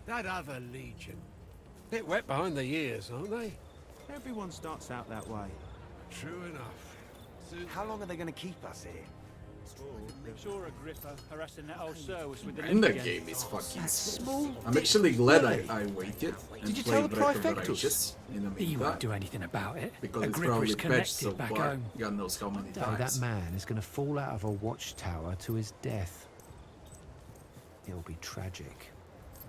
That other legion. Bit wet behind the ears, aren't they? Everyone starts out that way. True enough. How long are they going to keep us here? Sure, Agrippa harassing that old Service with the And the again. game is fucking small. I'm actually glad I waited and Did you tell played the Breath of the Praefectus? Righteous in the He meantime. won't do anything about it. Because it's Agrippa probably is patched so connected back far. home. God knows how many So times. that man is going to fall out of a watchtower to his death. It'll be tragic.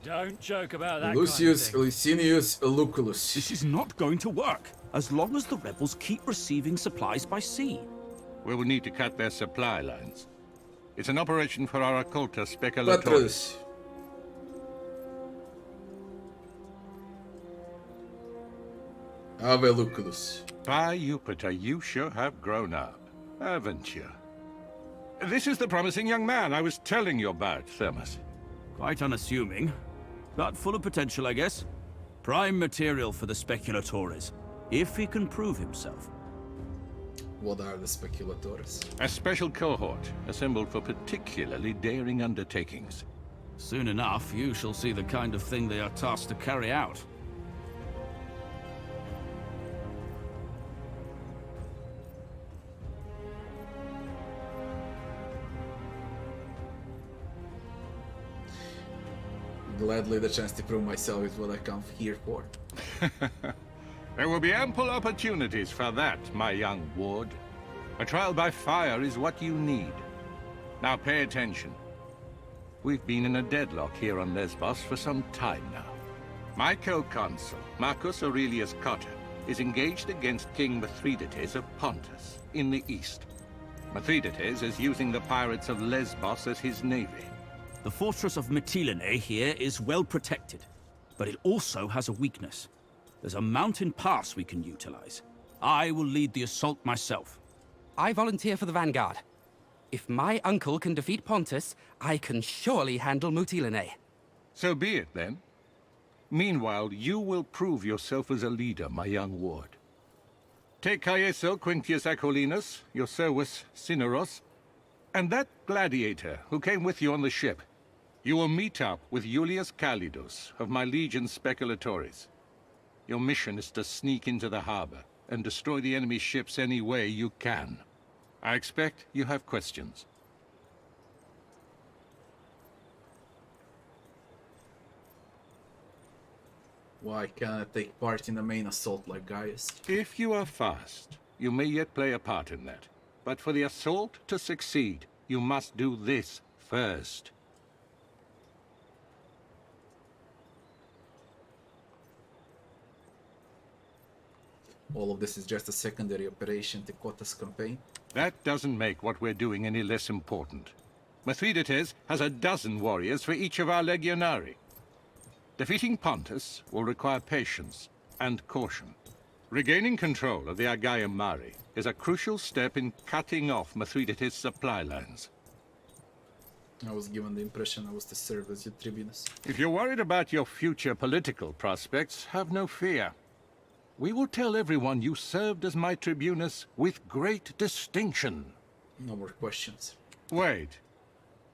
Don't joke about that Lucius kind of Licinius Lucullus. This is not going to work, as long as the rebels keep receiving supplies by sea. We will need to cut their supply lines. It's an operation for our occulta speculators. Petrus. Ave Lucullus. By Jupiter, you sure have grown up, haven't you? This is the promising young man I was telling you about, Thermus. Quite unassuming, but full of potential, I guess. Prime material for the speculatores, if he can prove himself. What are the speculatores? A special cohort assembled for particularly daring undertakings. Soon enough, you shall see the kind of thing they are tasked to carry out. Gladly the chance to prove myself is what I come here for. There will be ample opportunities for that, my young ward. A trial by fire is what you need. Now pay attention. We've been in a deadlock here on Lesbos for some time now. My co-consul, Marcus Aurelius Cotta, is engaged against King Mithridates of Pontus, in the east. Mithridates is using the pirates of Lesbos as his navy. The fortress of Mytilene here is well protected, but it also has a weakness. There's a mountain pass we can utilize. I will lead the assault myself. I volunteer for the vanguard. If my uncle can defeat Pontus, I can surely handle Mytilene. So be it, then. Meanwhile, you will prove yourself as a leader, my young ward. Take Caeso Quintius Acollinus, your Servus Cineros, and that gladiator who came with you on the ship. You will meet up with Iulius Calidus of my legion Speculatores. Your mission is to sneak into the harbor and destroy the enemy ships any way you can. I expect you have questions. Why can't I take part in the main assault like Gaius? If you are fast, you may yet play a part in that. But for the assault to succeed, you must do this first. All of this is just a secondary operation to Cotta's campaign. That doesn't make what we're doing any less important. Mithridates has a dozen warriors for each of our legionari. Defeating Pontus will require patience and caution. Regaining control of the Aegaeum Mare is a crucial step in cutting off Mithridates' supply lines. I was given the impression I was to serve as your tribunus. If you're worried about your future political prospects, have no fear. We will tell everyone you served as my tribunus with great distinction. No more questions. Wait.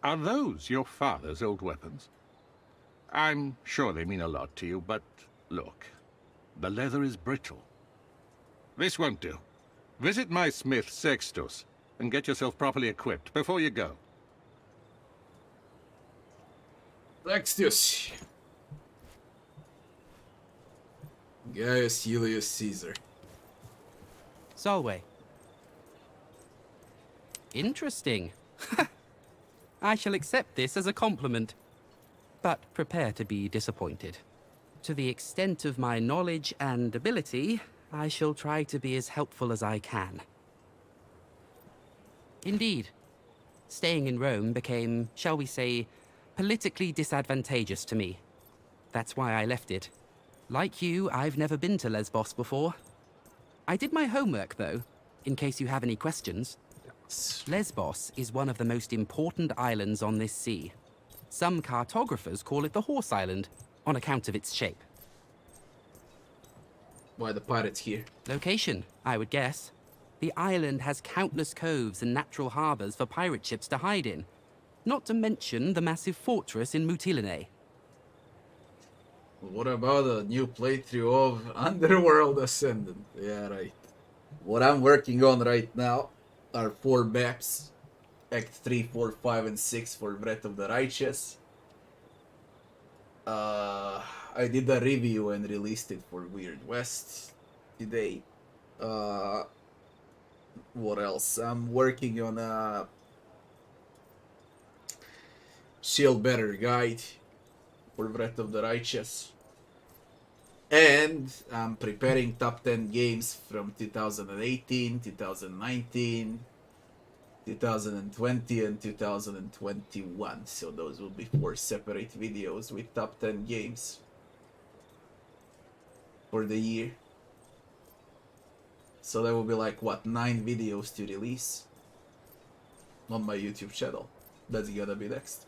Are those your father's old weapons? I'm sure they mean a lot to you, but look. The leather is brittle. This won't do. Visit my smith, Sextus, and get yourself properly equipped before you go. Sextus. Gaius Julius Caesar. Solway. Interesting. I shall accept this as a compliment, but prepare to be disappointed. To the extent of my knowledge and ability, I shall try to be as helpful as I can. Indeed, staying in Rome became, shall we say, politically disadvantageous to me. That's why I left it. Like you, I've never been to Lesbos before. I did my homework, though, in case you have any questions. Lesbos is one of the most important islands on this sea. Some cartographers call it the Horse Island, on account of its shape. Why the pirates here? Location, I would guess. The island has countless coves and natural harbors for pirate ships to hide in. Not to mention the massive fortress in Mytilene. What about a new playthrough of Underworld Ascendant? Yeah, right. What I'm working on right now are 4 maps. Act 3, 4, 5, and 6 for Breath of the Righteous. I did a review and released it for Weird West today. What else? I'm working on a Shield Bearer guide for Breath of the Righteous. And I'm preparing top 10 games from 2018, 2019, 2020, and 2021. So those will be 4 separate videos with top 10 games for the year. So that will be like, what, 9 videos to release on my YouTube channel. That's gonna be next.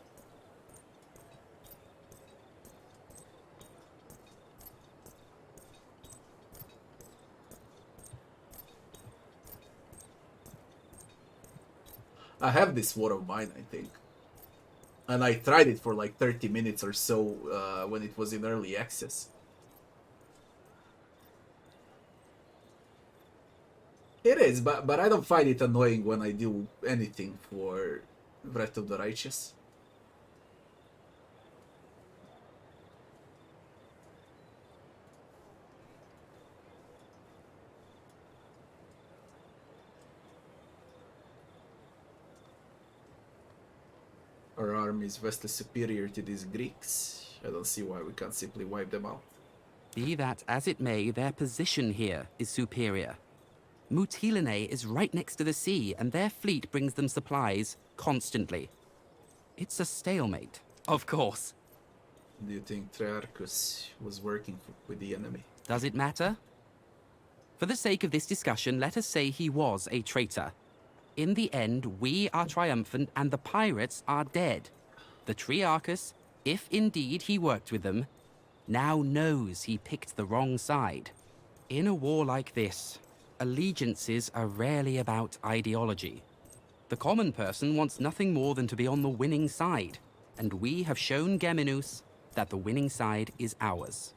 I have this war of mine, I think. And I tried it for like 30 minutes or so when it was in early access. It is, but I don't find it annoying when I do anything for Breath of the Righteous. Our army is vastly superior to these Greeks. I don't see why we can't simply wipe them out. Be that as it may, their position here is superior. Mytilene is right next to the sea, and their fleet brings them supplies constantly. It's a stalemate. Of course. Do you think Trarchus was working with the enemy? Does it matter? For the sake of this discussion, let us say he was a traitor. In the end, we are triumphant and the pirates are dead. The Triarchus, if indeed he worked with them, now knows he picked the wrong side. In a war like this, allegiances are rarely about ideology. The common person wants nothing more than to be on the winning side, and we have shown Geminus that the winning side is ours.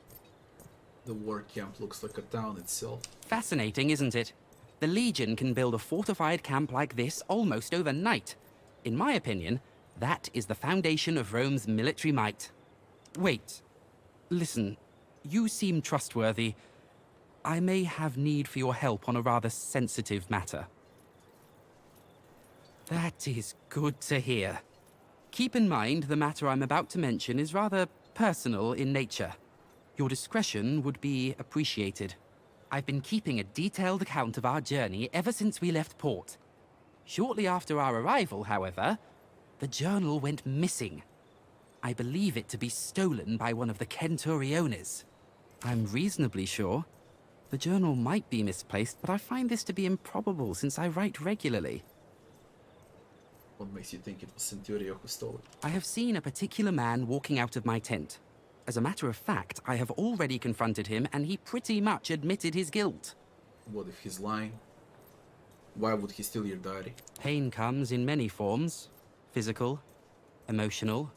The war camp looks like a town itself. Fascinating, isn't it? The Legion can build a fortified camp like this almost overnight. In my opinion, that is the foundation of Rome's military might. Wait. Listen. You seem trustworthy. I may have need for your help on a rather sensitive matter. That is good to hear. Keep in mind the matter I'm about to mention is rather personal in nature. Your discretion would be appreciated. I've been keeping a detailed account of our journey ever since we left port. Shortly after our arrival, however, the journal went missing. I believe it to be stolen by one of the Centuriones. I'm reasonably sure. The journal might be misplaced, but I find this to be improbable since I write regularly. What makes you think it was Centurio who stole it? I have seen a particular man walking out of my tent. As a matter of fact, I have already confronted him, and he pretty much admitted his guilt. What if he's lying? Why would he steal your diary? Pain comes in many forms. Physical, emotional,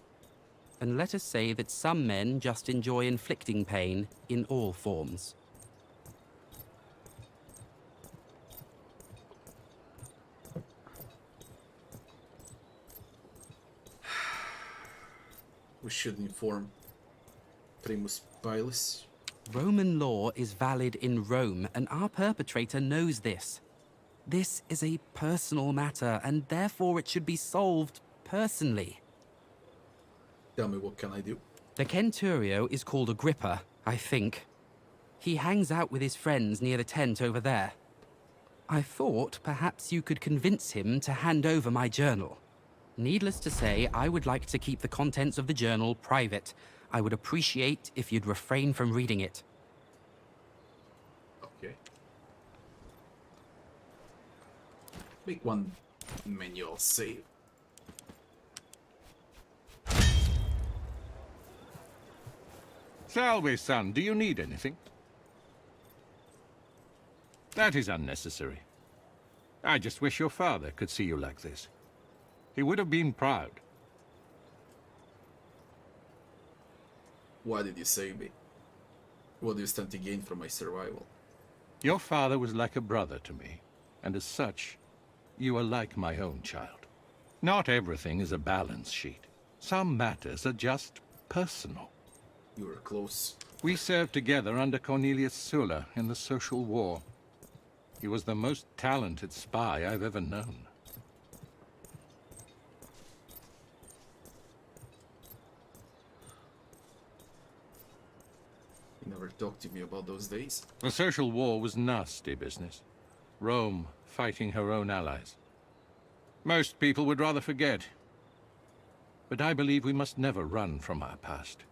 and let us say that some men just enjoy inflicting pain in all forms. We should inform Primus Pilus. Roman law is valid in Rome, and our perpetrator knows this. This is a personal matter, and therefore it should be solved personally. Tell me, what can I do? The Centurio is called Agrippa, I think. He hangs out with his friends near the tent over there. I thought perhaps you could convince him to hand over my journal. Needless to say, I would like to keep the contents of the journal private. I would appreciate if you'd refrain from reading it. Okay. Make one manual save. Salve, son. Do you need anything? That is unnecessary. I just wish your father could see you like this. He would have been proud. Why did you save me? What do you stand to gain from my survival? Your father was like a brother to me, and as such, you are like my own child. Not everything is a balance sheet. Some matters are just personal. You were close. We served together under Cornelius Sulla in the Social War. He was the most talented spy I've ever known. You never talked to me about those days. The Social War was nasty business. Rome fighting her own allies. Most people would rather forget. But I believe we must never run from our past.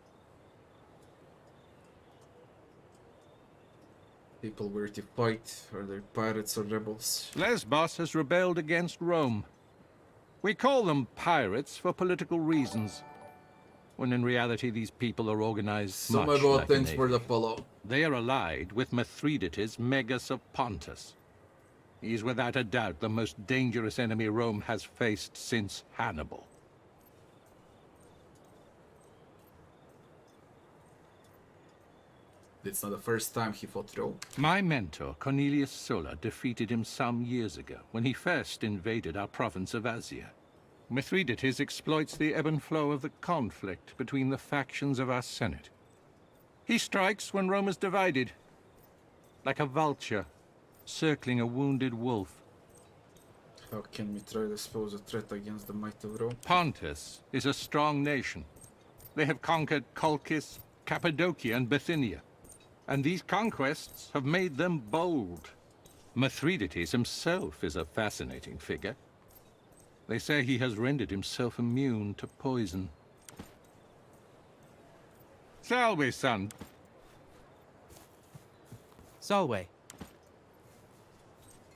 People were to fight, are they pirates or rebels? Lesbos has rebelled against Rome. We call them pirates for political reasons, when in reality these people are organized Some much about like thanks an for the ape. follow. They are allied with Mithridates, Megas of Pontus. He is without a doubt the most dangerous enemy Rome has faced since Hannibal. It's not the first time he fought Rome. My mentor, Cornelius Sulla, defeated him some years ago when he first invaded our province of Asia. Mithridates exploits the ebb and flow of the conflict between the factions of our Senate. He strikes when Rome is divided, like a vulture circling a wounded wolf. How can we try to pose a threat against the might of Rome? Pontus is a strong nation. They have conquered Colchis, Cappadocia, and Bithynia. And these conquests have made them bold. Mithridates himself is a fascinating figure. They say he has rendered himself immune to poison. Salve, son. Solway.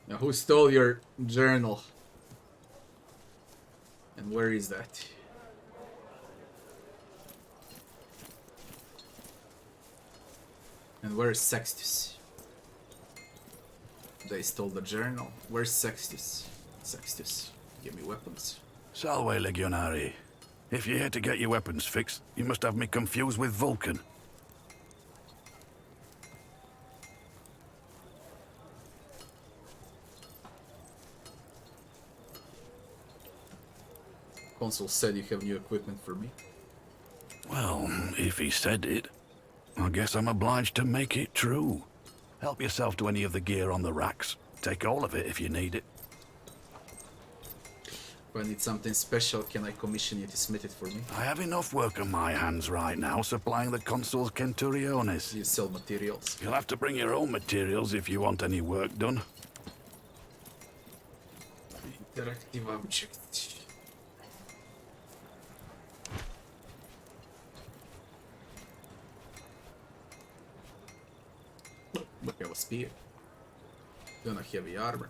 Now, who stole your journal? And where is that? And where's Sextus? They stole the journal. Where's Sextus? Sextus, give me weapons. Salve, Legionari. If you're here to get your weapons fixed, you must have me confused with Vulcan. Consul said you have new equipment for me. Well, if he said it, I guess I'm obliged to make it true. Help yourself to any of the gear on the racks. Take all of it if you need it. If I need something special, can I commission you to smith it for me? I have enough work on my hands right now supplying the Consul's Centuriones. You sell materials? You'll have to bring your own materials if you want any work done. Interactive object. Look, I have a spear. Don't have heavy armor.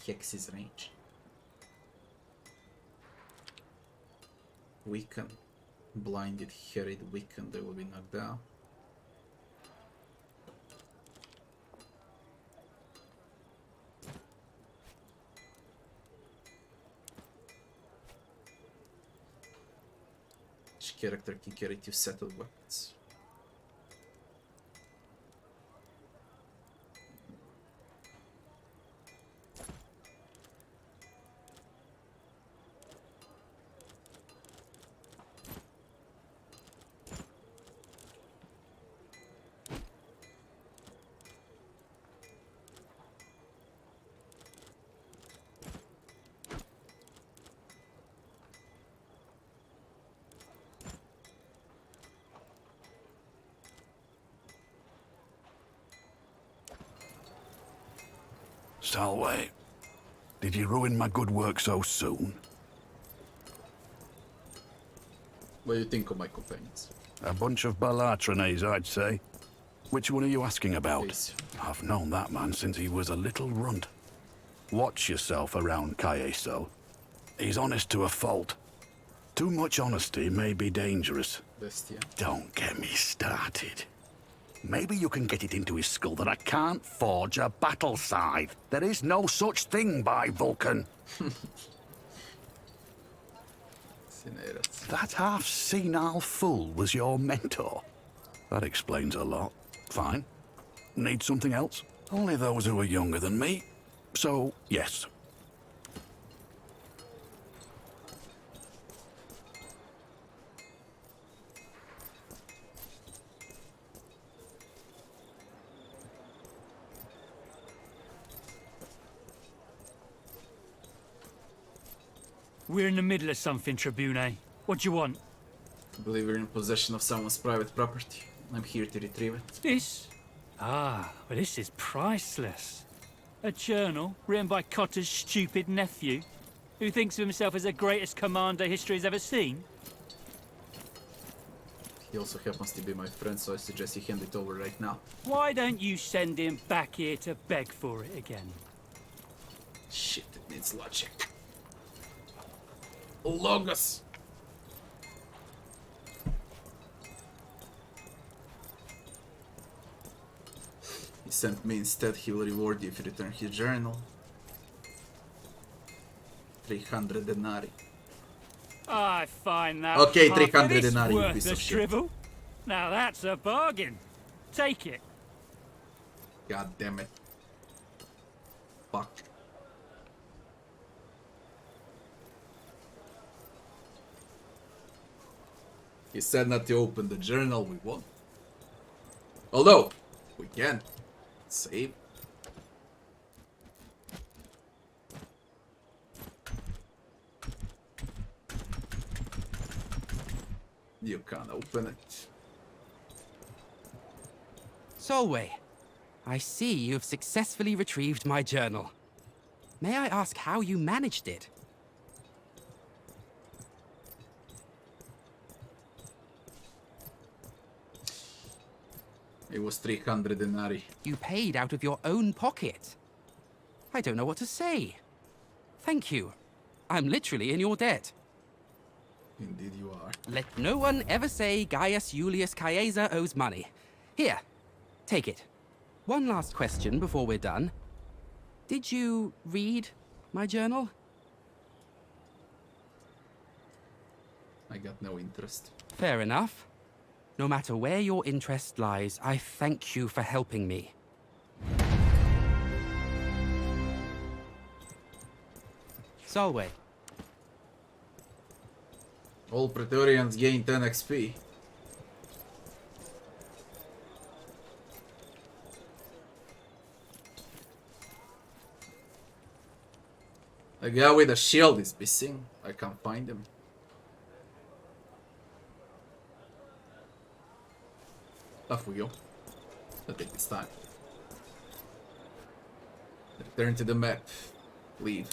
Hex's range. Weaken. Blinded, harried, weakened. They will be knocked down. Each character can carry 2 sets of weapons. Salve, did you ruin my good work so soon? What do you think of my companions? A bunch of Balatronés, I'd say. Which one are you asking about? Please. I've known that man since he was a little runt. Watch yourself around Caeso. He's honest to a fault. Too much honesty may be dangerous. Bestia. Don't get me started. Maybe you can get it into his skull that I can't forge a battle scythe. There is no such thing by Vulcan. That half-senile fool was your mentor. That explains a lot. Fine. Need something else? Only those who are younger than me. So, yes. We're in the middle of something, Tribune. What do you want? I believe we're in possession of someone's private property. I'm here to retrieve it. This? Ah, well, this is priceless. A journal written by Cotter's stupid nephew, who thinks of himself as the greatest commander history's ever seen. He also happens to be my friend, so I suggest you hand it over right now. Why don't you send him back here to beg for it again? Shit, it needs logic. Logos! He sent me instead. He will reward you if you return his journal. 300 denarii. I find that Okay, half 300 of this denarii, you piece of worthless shit. drivel. Now that's a bargain. Take it. God damn it. Fuck. He said not to open the journal, we won't. Although, we can. Save. You can't open it. Solway, I see you've successfully retrieved my journal. May I ask how you managed it? It was 300 denarii. You paid out of your own pocket. I don't know what to say. Thank you. I'm literally in your debt. Indeed you are. Let no one ever say Gaius Julius Caesar owes money. Here, take it. One last question before we're done. Did you read my journal? I got no interest. Fair enough. No matter where your interest lies, I thank you for helping me. Solway. All Praetorians gain 10 XP. The guy with the shield is missing. I can't find him. Off we go. I'll take this time. Return to the map. Leave.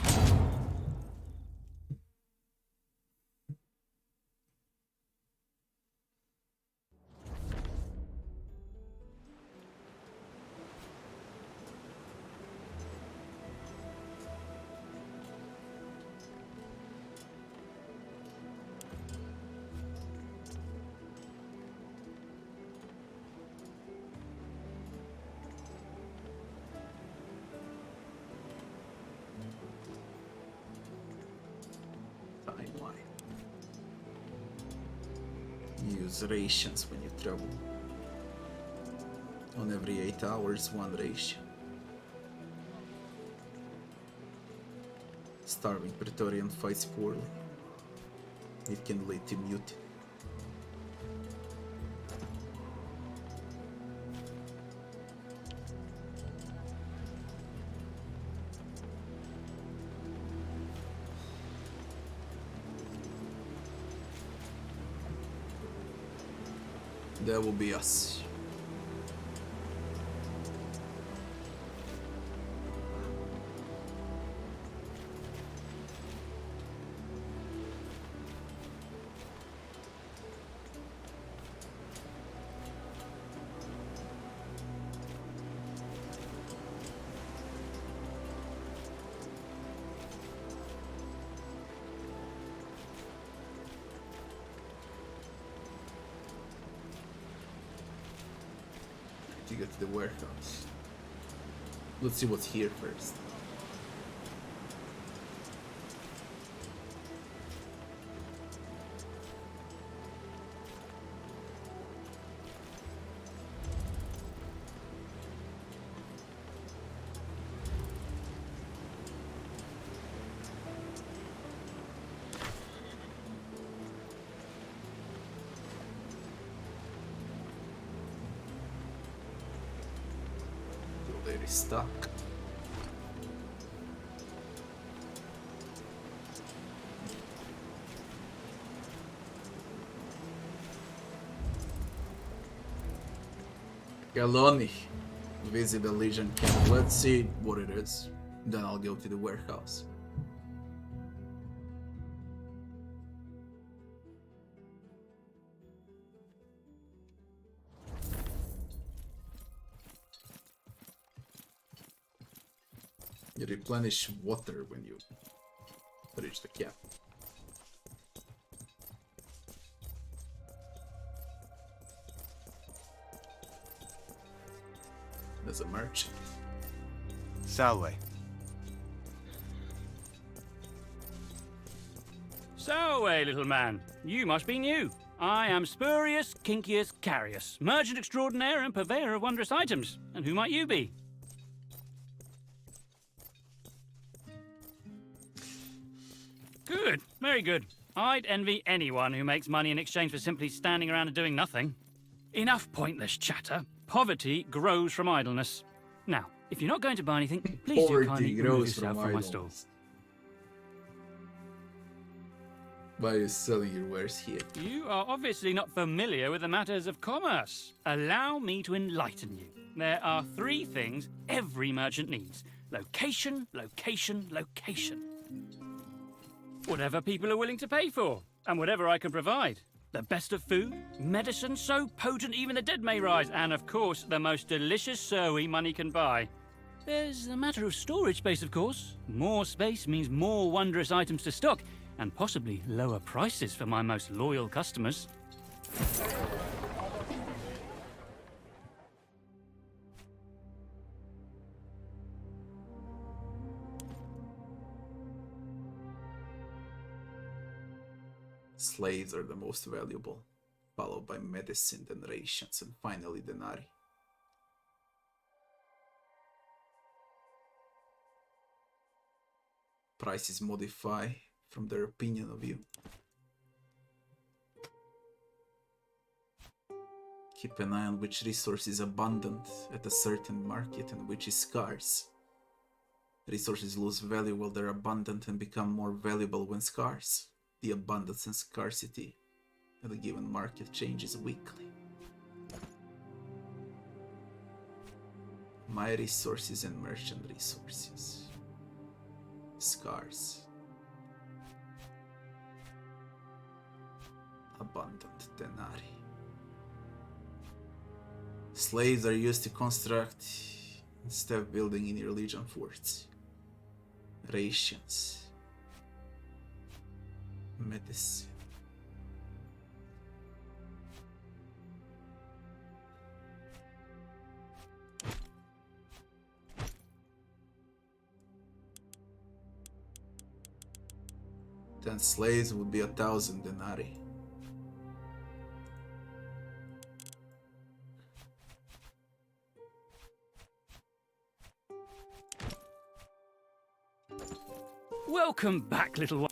Use rations when you travel. On every 8 hours, 1 ration. Starving Praetorian fights poorly. It can lead to mutiny. That will be us. to get to the warehouse. Let's see what's here first. There is stuck. Galoni. Visit the Legion camp. Let's see what it is. Then I'll go to the warehouse. You replenish water when you reach the camp. There's a merchant. Salve. So, little man, you must be new. I am Spurius Quincius Carius, merchant extraordinaire and purveyor of wondrous items. And who might you be? Good, very good. I'd envy anyone who makes money in exchange for simply standing around and doing nothing. Enough pointless chatter. Poverty grows from idleness. Now, if you're not going to buy anything, please do kindly remove yourself from my stall. Why are you selling your wares here? You are obviously not familiar with the matters of commerce. Allow me to enlighten you. There are 3 things every merchant needs. Location, location, location. Whatever people are willing to pay for, and whatever I can provide. The best of food, medicine so potent even the dead may rise, and of course, the most delicious sowie money can buy. There's the matter of storage space, of course. More space means more wondrous items to stock, and possibly lower prices for my most loyal customers. Slaves are the most valuable, followed by medicine, then rations, and finally denarii. Prices modify from their opinion of you. Keep an eye on which resource is abundant at a certain market and which is scarce. Resources lose value while they're abundant and become more valuable when scarce. The abundance and scarcity at a given market changes weekly. My resources and merchant resources. Scarce. Abundant denarii. Slaves are used to construct and staff building in your legion forts. Rations. Medicine. Then slaves would be 1,000 denarii. Welcome back, little one.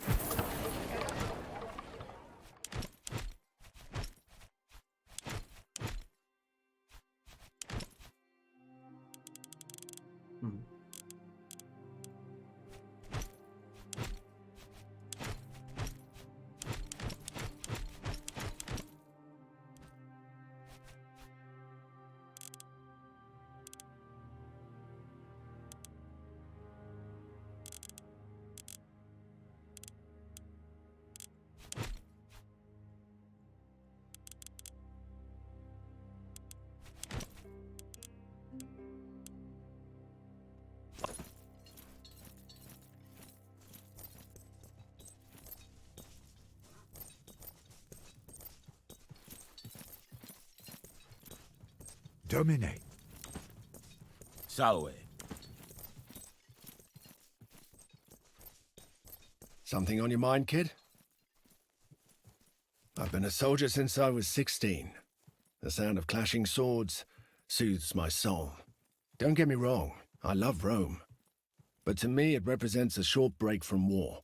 Dominate. Salve. Something on your mind, kid? I've been a soldier since I was 16. The sound of clashing swords soothes my soul. Don't get me wrong, I love Rome. But to me it represents a short break from war.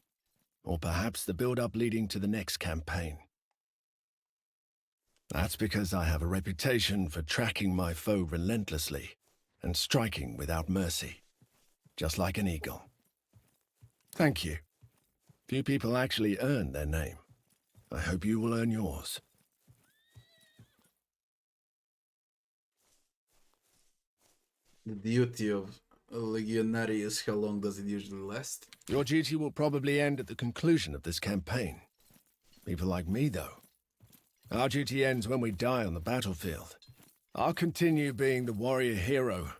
Or perhaps the build-up leading to the next campaign. That's because I have a reputation for tracking my foe relentlessly and striking without mercy, just like an eagle. Thank you. Few people actually earn their name. I hope you will earn yours. The duty of a legionary is how long does it usually last? Your duty will probably end at the conclusion of this campaign. People like me, though. Our duty ends when we die on the battlefield. I'll continue being the warrior hero,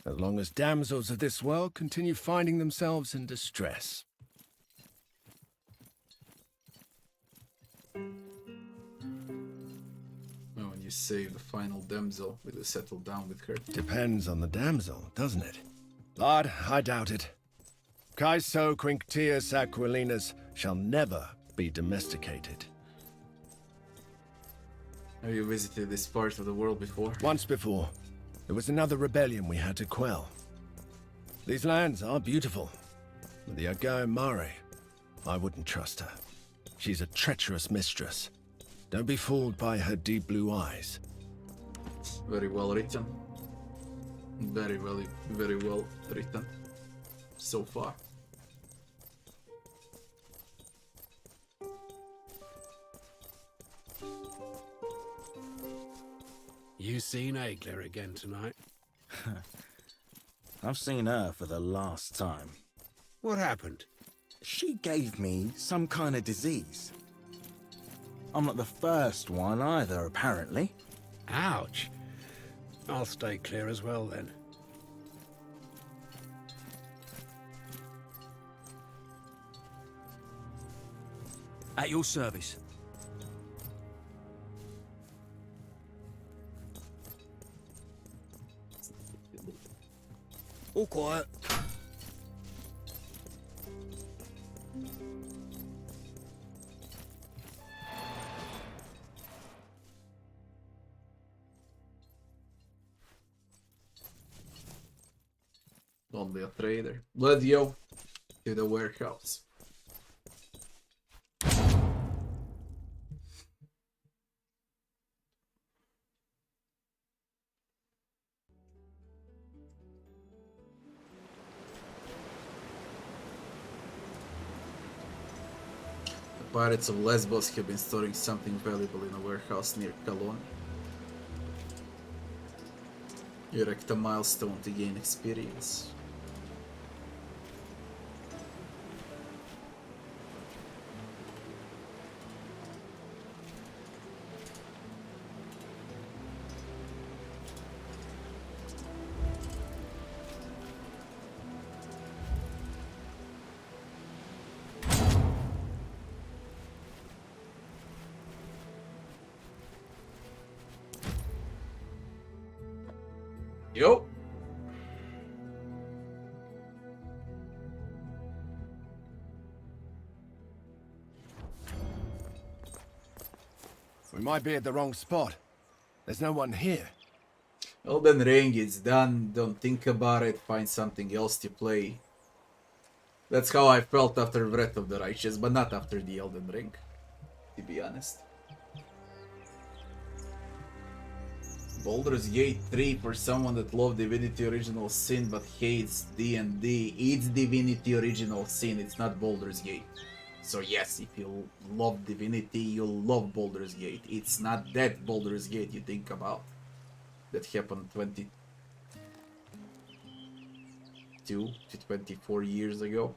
as long as damsels of this world continue finding themselves in distress. When you save the final damsel, will you settle down with her? Depends on the damsel, doesn't it? Lad, I doubt it. Caeso Quinctius Aquilinus shall never be domesticated. Have you visited this part of the world before? Once before. There was another rebellion we had to quell. These lands are beautiful. But the Agae Mare, I wouldn't trust her. She's a treacherous mistress. Don't be fooled by her deep blue eyes. Very well written. Very well written. So far. You seen Werglia again tonight? I've seen her for the last time. What happened? She gave me some kind of disease. I'm not the first one either, apparently. Ouch. I'll stay clear as well, then. At your service. All quiet. Only a trader. Let's go to the warehouse. The pirates of Lesbos have been storing something valuable in a warehouse near Cologne. You erect a milestone to gain experience. Yo. We might be at the wrong spot. There's no one here. Elden Ring, it's done. Don't think about it. Find something else to play. That's how I felt after Breath of the Righteous, but not after the Elden Ring, to be honest. Baldur's Gate 3 for someone that loved Divinity Original Sin but hates D&D. It's Divinity Original Sin, it's not Baldur's Gate. So yes, if you love Divinity, you'll love Baldur's Gate. It's not that Baldur's Gate you think about. That happened 22 to 24 years ago.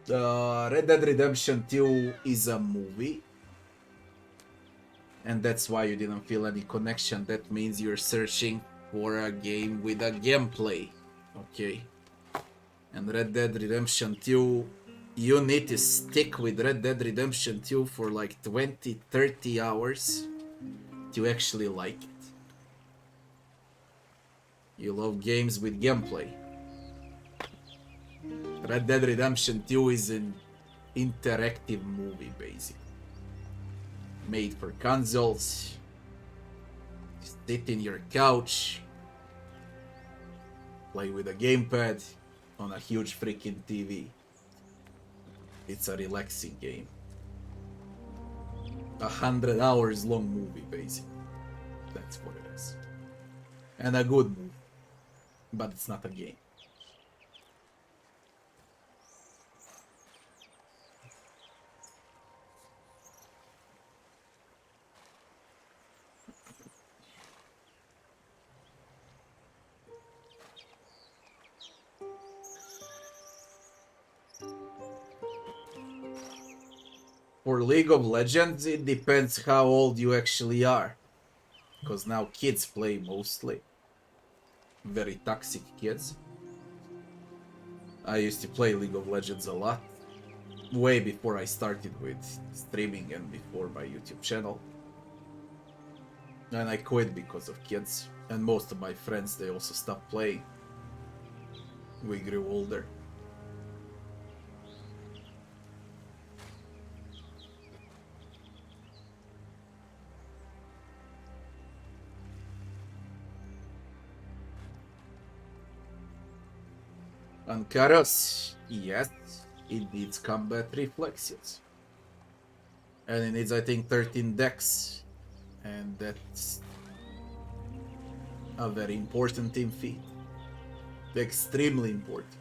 Red Dead Redemption 2 is a movie. And that's why you didn't feel any connection. That means you're searching for a game with a gameplay. Okay. And Red Dead Redemption 2, you need to stick with Red Dead Redemption 2 for like 20-30 hours to actually like it. You love games with gameplay. Red Dead Redemption 2 is an interactive movie, basically. Made for consoles. Sit in your couch. Play with a gamepad on a huge freaking TV. It's a relaxing game. 100 hours long movie, basically. That's what it is. And a good movie. But it's not a game. For League of Legends, it depends how old you actually are. Because now kids play mostly. Very toxic kids. I used to play League of Legends a lot. Way before I started with streaming and before my YouTube channel. And I quit because of kids. And most of my friends, they also stopped playing. We grew older. On Carus, yes, it needs combat reflexes. And it needs, I think, 13 dex. And that's a very important team feat. Extremely important.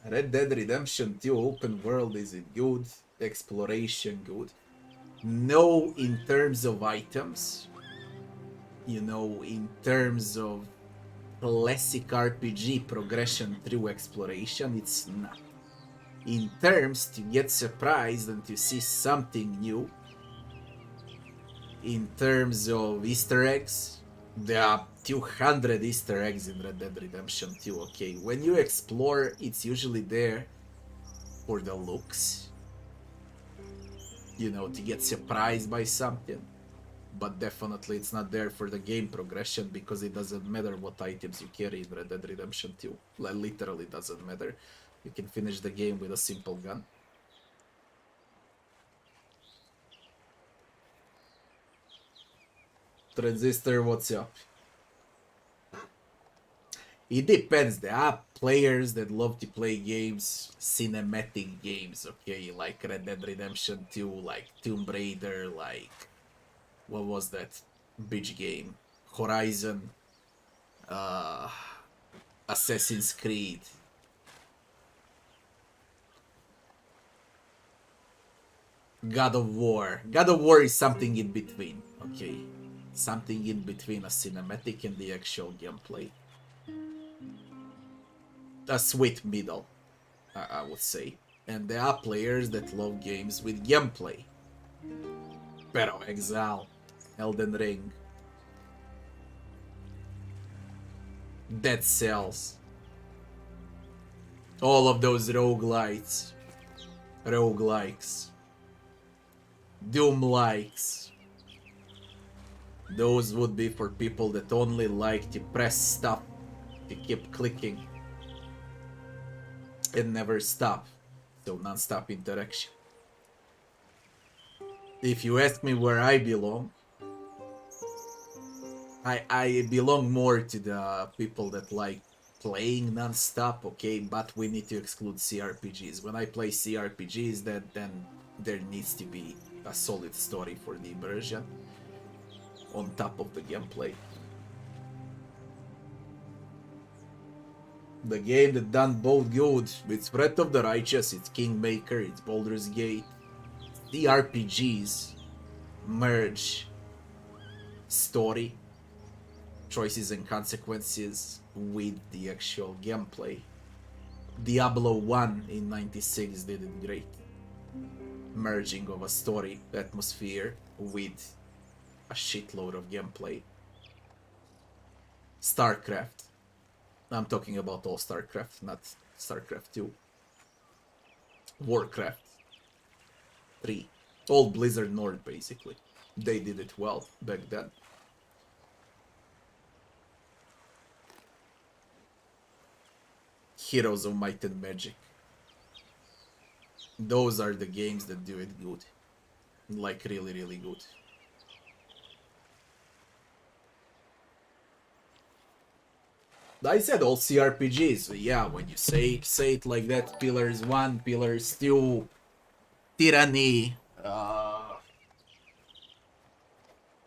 Red Dead Redemption 2 open world is good, exploration good. No, in terms of items, you know, in terms of classic RPG progression through exploration, it's not. In terms to get surprised and to see something new, in terms of Easter eggs, there are 200 Easter eggs in Red Dead Redemption 2, okay? When you explore, it's usually there for the looks. You know, to get surprised by something. But definitely it's not there for the game progression because it doesn't matter what items you carry in Red Dead Redemption 2. Literally doesn't matter. You can finish the game with a simple gun. Transistor, what's up? It depends. There are players that love to play games, cinematic games, okay? Like Red Dead Redemption 2, like Tomb Raider, like... What was that bitch game? Horizon. Assassin's Creed. God of War. God of War is something in between, okay? Something in between a cinematic and the actual gameplay. A sweet middle, I would say. And there are players that love games with gameplay. Pero Exile, Elden Ring, Dead Cells, all of those roguelites, roguelikes, Doom-likes. Those would be for people that only like to press stuff, to keep clicking, and never stop. So non-stop interaction. If you ask me where I belong, I belong more to the people that like playing non-stop, okay, but we need to exclude CRPGs. When I play CRPGs, then there needs to be a solid story for the immersion on top of the gameplay. The game that done both good, it's Breath of the Righteous, it's Kingmaker, it's Baldur's Gate. The RPGs merge story, choices and consequences with the actual gameplay. Diablo 1 in '96 did it great. Merging of a story atmosphere with a shitload of gameplay. StarCraft. I'm talking about all StarCraft, not StarCraft 2. Warcraft 3. All Blizzard North, basically. They did it well back then. Heroes of Might and Magic. Those are the games that do it good. Like really, really good. I said all CRPGs. Yeah, when you say it like that, Pillars 1, Pillars 2, Tyranny,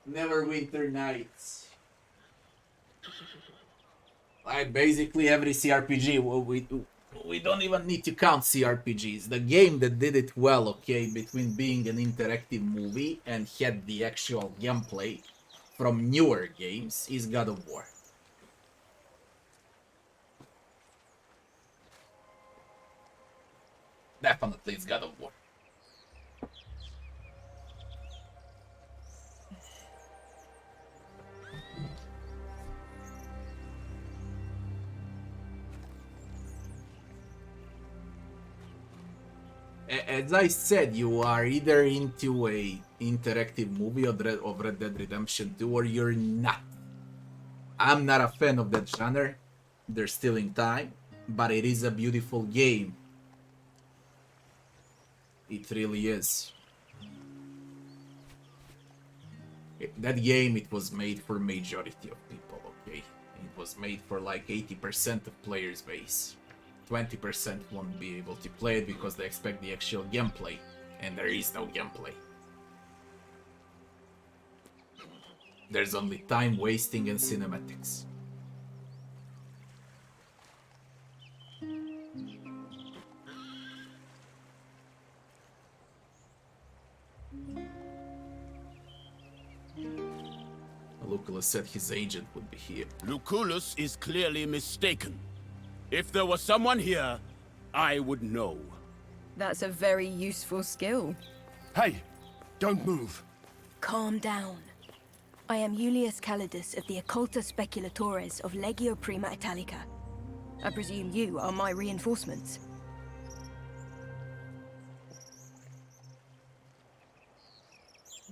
Neverwinter Nights. Like basically every CRPG. We don't even need to count CRPGs. The game that did it well, okay, between being an interactive movie and had the actual gameplay from newer games is God of War. Definitely it's God of War. As I said, you are either into a interactive movie of Red Dead Redemption 2 or you're not. I'm not a fan of that genre. They're still in time, but it is a beautiful game. It really is. That game, it was made for majority of people, okay? It was made for like 80% of players base. 20% won't be able to play it because they expect the actual gameplay, and there is no gameplay. There's only time wasting and cinematics. Lucullus said his agent would be here. Lucullus is clearly mistaken. If there was someone here, I would know. That's a very useful skill. Hey, don't move. Calm down. I am Julius Calidus of the Occulta Speculatores of Legio Prima Italica. I presume you are my reinforcements.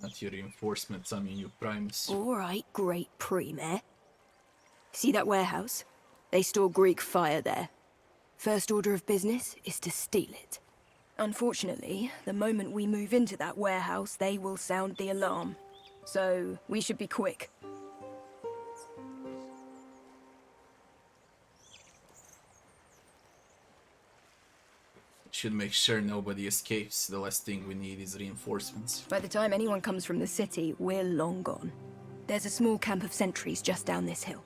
Not your reinforcements, I mean your primes. Alright, great Prime. See that warehouse? They store Greek fire there. First order of business is to steal it. Unfortunately, the moment we move into that warehouse, they will sound the alarm. So, we should be quick. Should make sure nobody escapes. The last thing we need is reinforcements. By the time anyone comes from the city, we're long gone. There's a small camp of sentries just down this hill.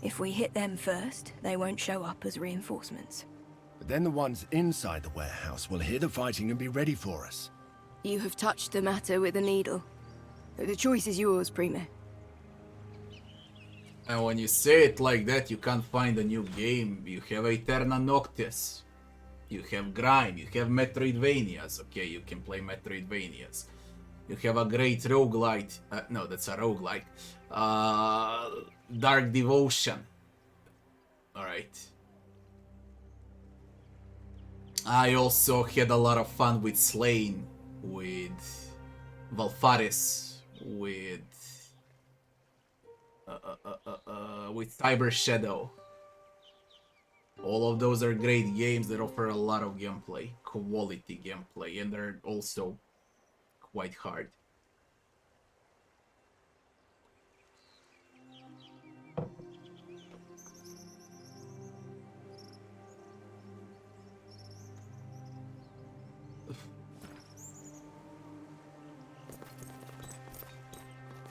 If we hit them first, they won't show up as reinforcements. But then the ones inside the warehouse will hear the fighting and be ready for us. You have touched the matter with a needle. The choice is yours, Prime. And when you say it like that, you can't find a new game. You have Aeterna Noctis. You have Grime. You have Metroidvanias. Okay, you can play Metroidvanias. You have a great roguelite. No, that's a roguelike. Dark Devotion. Alright. I also had a lot of fun with Slain, with Valfaris, with Cyber Shadow. All of those are great games that offer a lot of gameplay, quality gameplay, and they're also quite hard.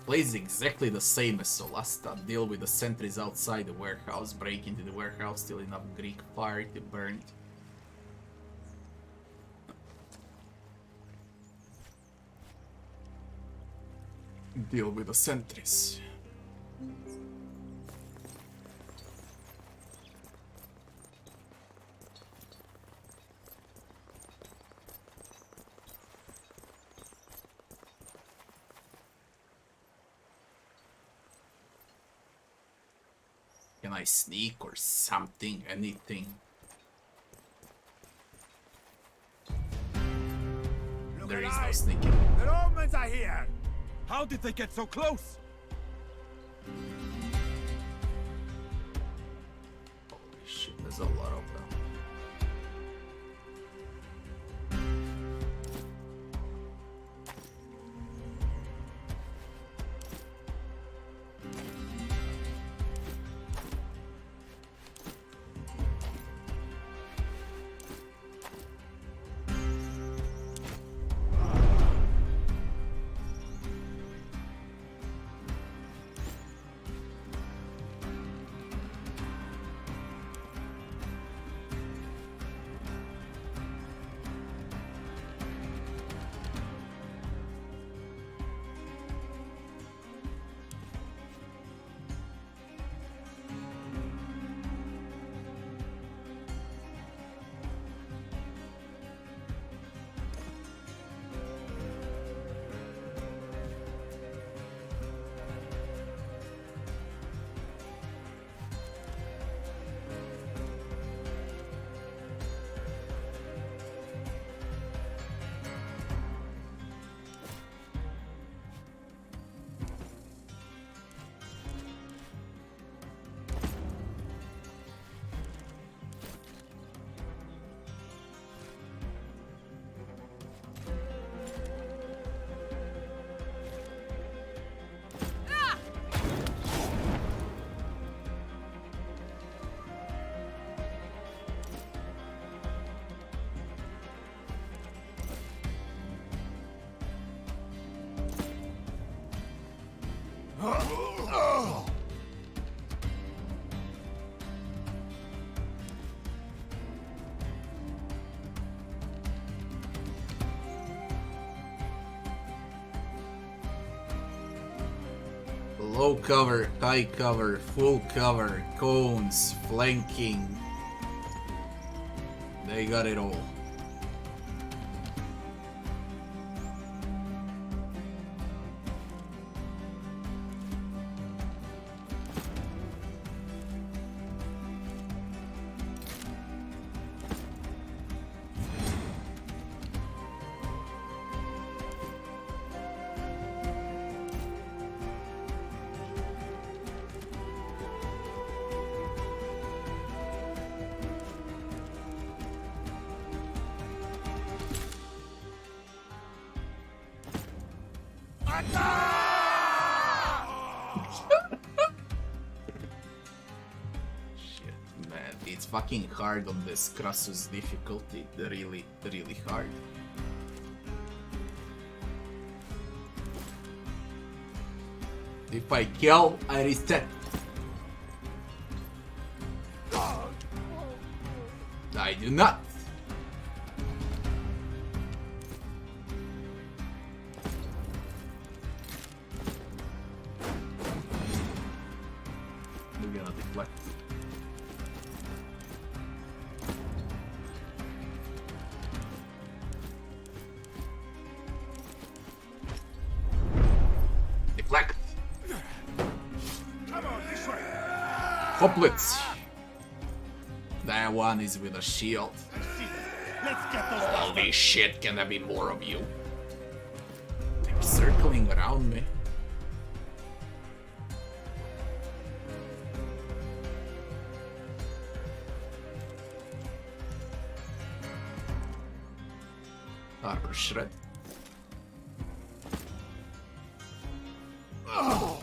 Plays exactly the same as Solasta. Deal with the sentries outside the warehouse, break into the warehouse, steal enough Greek fire to burn it. Deal with the sentries. Can I sneak or something? Anything? There is no sneaking. The Romans are here! How did they get so close? Holy shit, there's a lot of them. Low cover, high cover, full cover, cones, flanking. They got it all. Shit, man, it's fucking hard on this Crassus difficulty. Really, really hard. If I kill, I reset. I do not. We're gonna deflect. Deflect. Come on, this way. Hoplets. That one is with a shield. Let's get those Holy shit, can there be more of you? They're circling around me. Armor shred. Oh.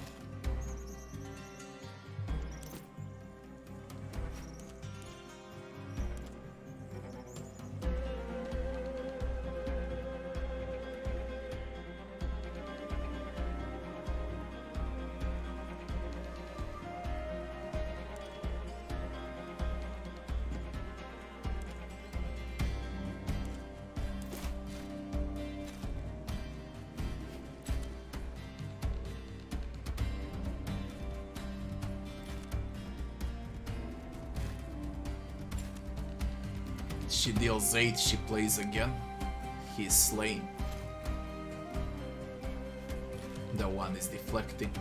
She deals 8, she plays again. He's slain. The one is deflecting.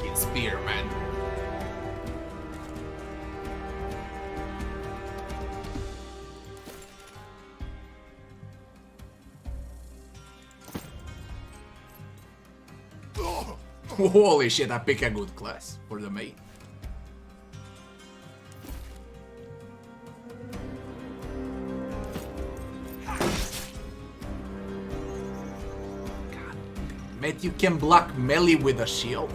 fucking spear, man. Holy shit, I pick a good class for the main. Mate, you can block melee with a shield.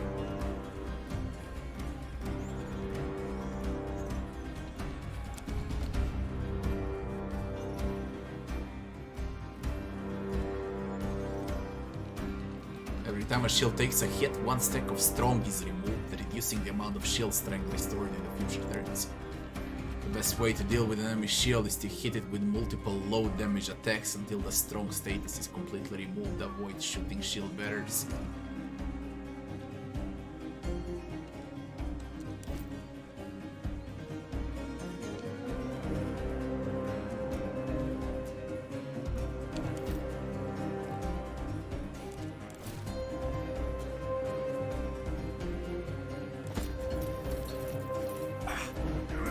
Every time a shield takes a hit, one stack of strong is removed, reducing the amount of shield strength restored in the future turns. The best way to deal with an enemy shield is to hit it with multiple low damage attacks until the strong status is completely removed. Avoid shooting shield bearers.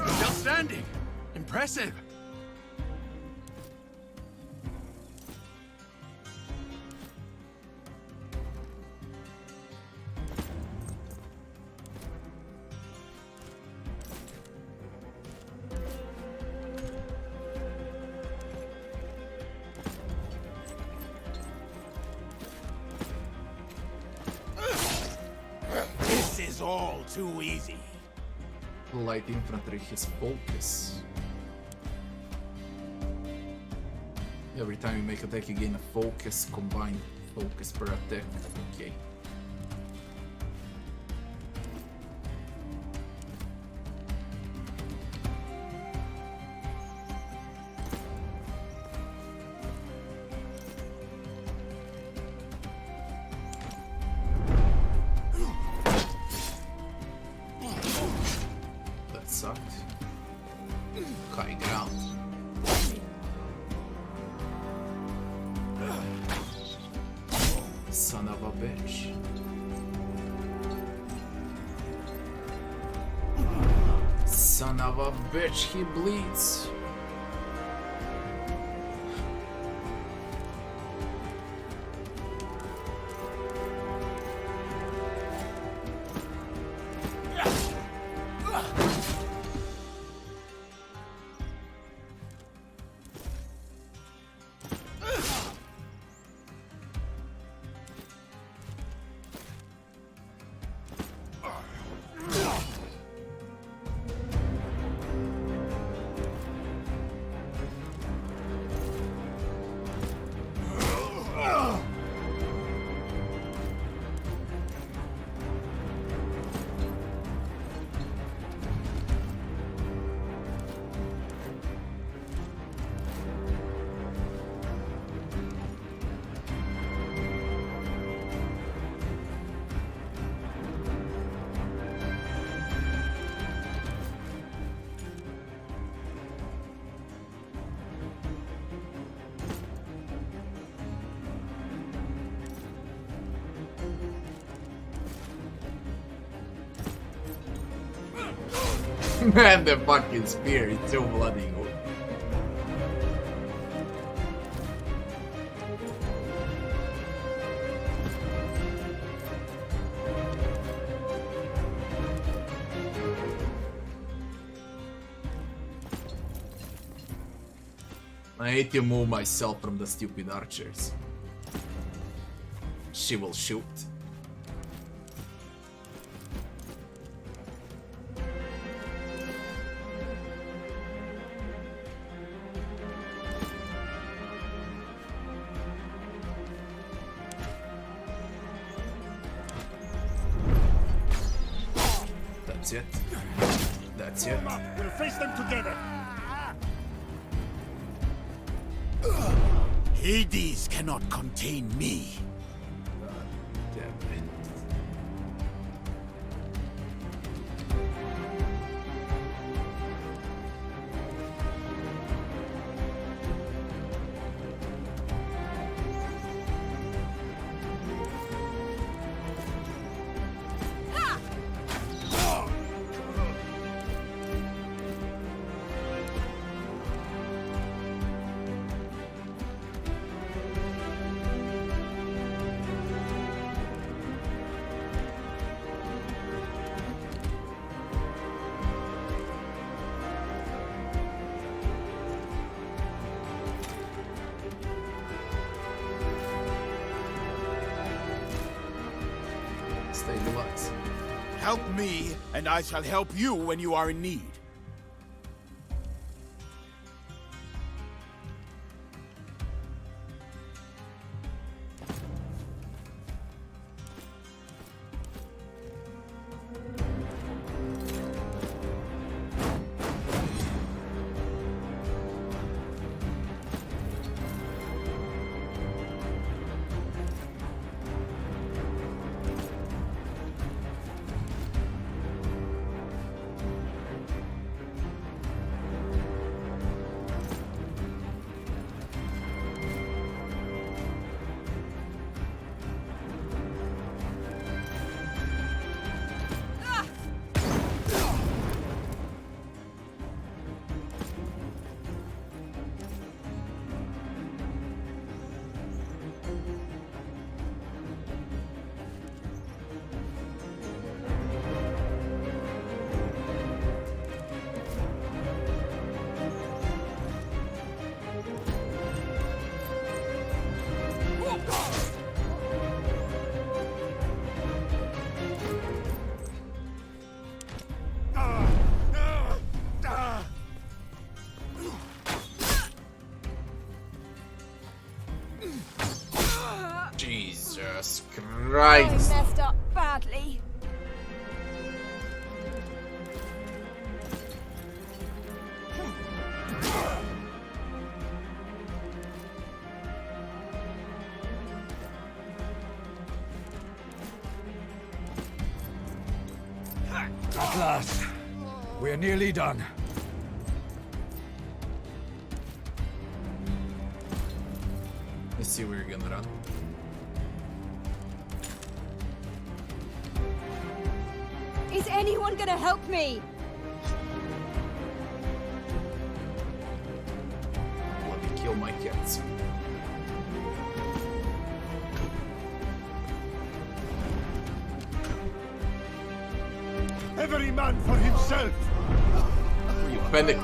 Still standing. Impressive. This is all too easy. Light infantry has focus. Every time you make attack, you gain a focus, combined focus per attack. Okay. That sucked. High ground. Son of a bitch. Son of a bitch, he bleeds. Man, the fucking spear is so bloody good. I hate to move myself from the stupid archers. She will shoot. That's it. That's it. We'll face them together. Hades cannot contain me. Damn it. Help me, and I shall help you when you are in need. Jesus Christ. I messed up badly. At last, we're nearly done. Let's see where you're gonna run. Is anyone gonna help me? Let me kill my cats. Every man for himself! You panicked.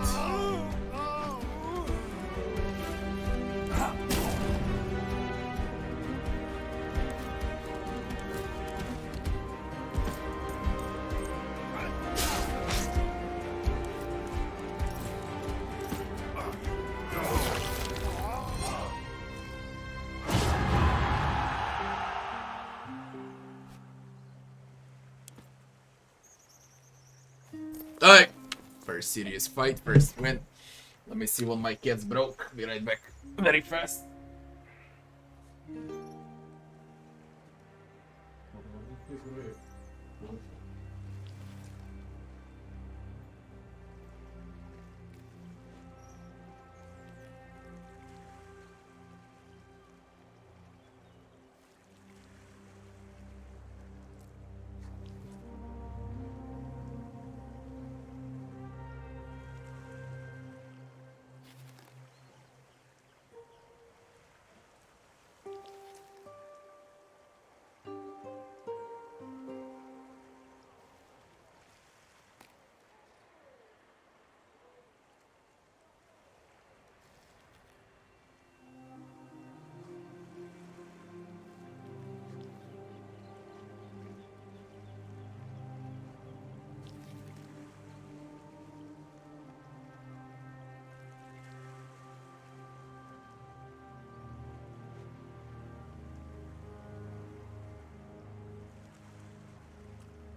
Alright, first serious fight, first win. Let me see what my cats broke. Be right back very fast.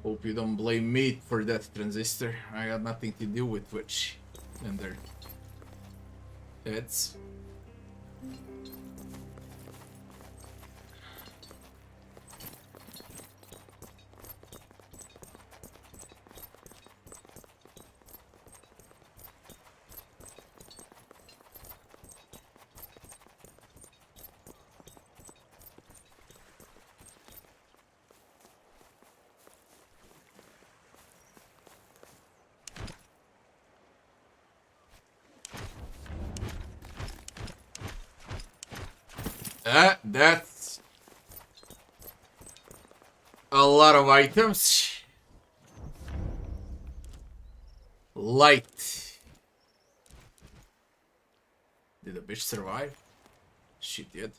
Hope you don't blame me for that, Transistor. I had nothing to do with Twitch and their heads. That's a lot of items. Light. Did the bitch survive? She did.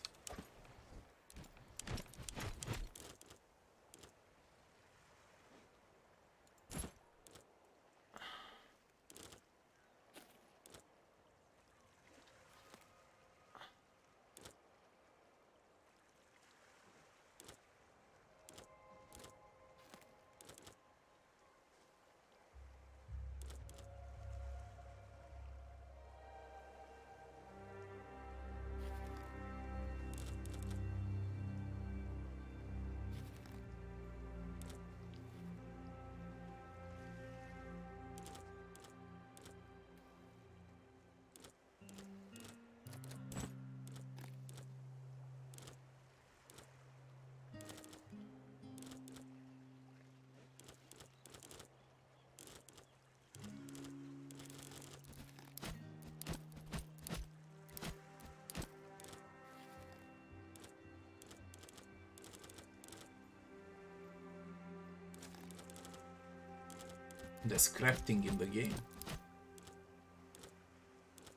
there's crafting in the game.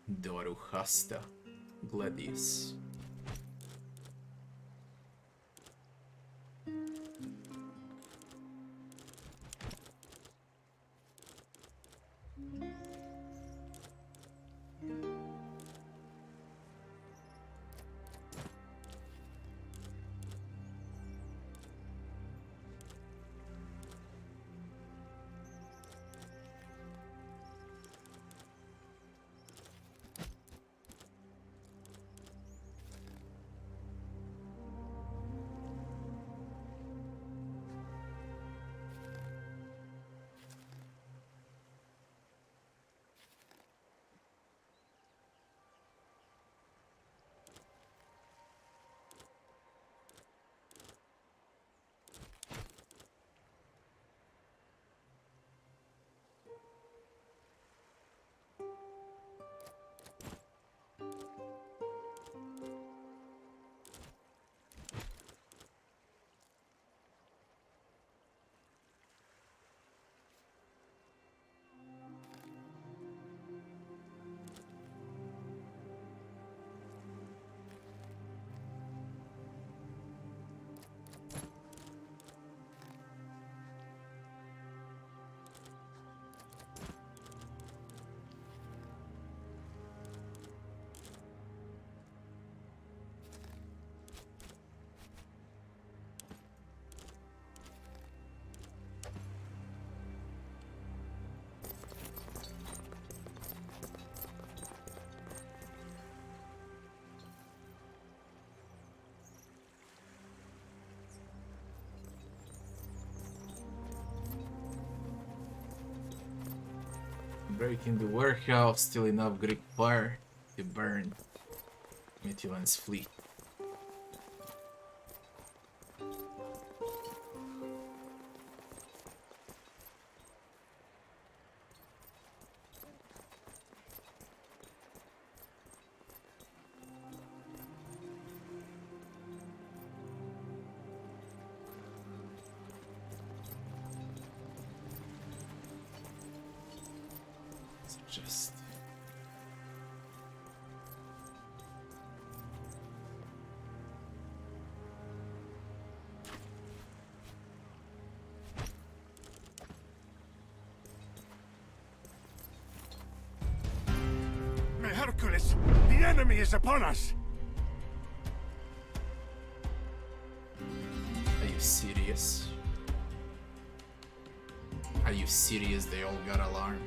Doruhasta. Gladius. Breaking the warehouse, still enough Greek fire to burn Mytilan's fleet. Just May Hercules, the enemy is upon us. Are you serious? Are you serious? They all got alarmed.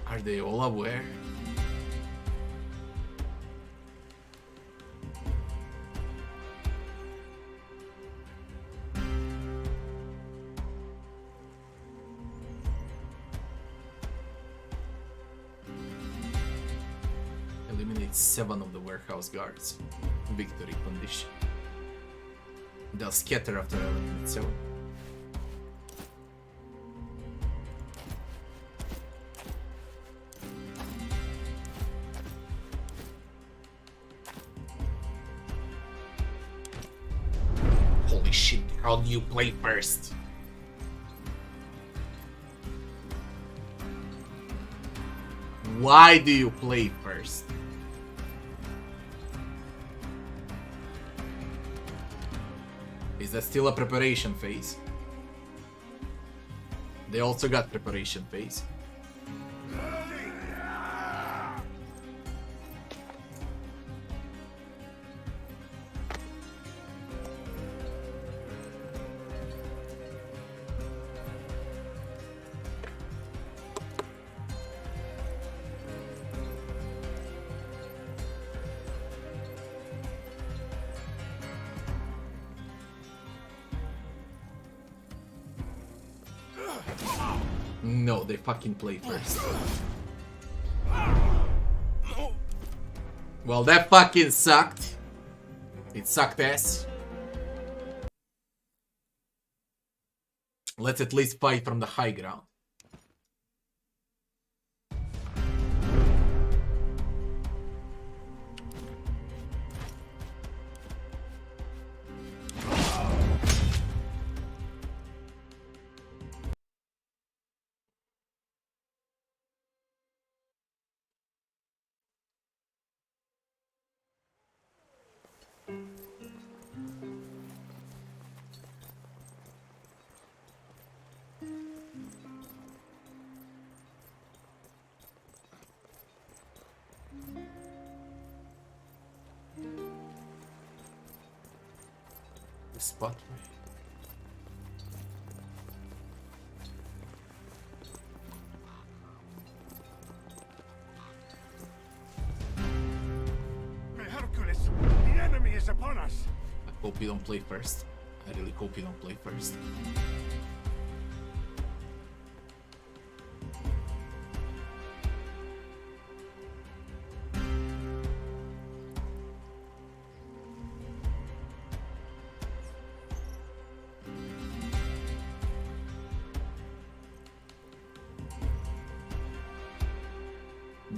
Are they all aware? Eliminate 7 of the warehouse guards. Victory condition. They'll scatter after eliminate 7. Holy shit, how do you play first? Why do you play first? Is that still a preparation phase? They also got preparation phase. No, they fucking play first. Well, that fucking sucked. It sucked ass. Let's at least fight from the high ground. spot me. Hercules, the enemy is upon us. I hope you don't play first. I really hope you don't play first.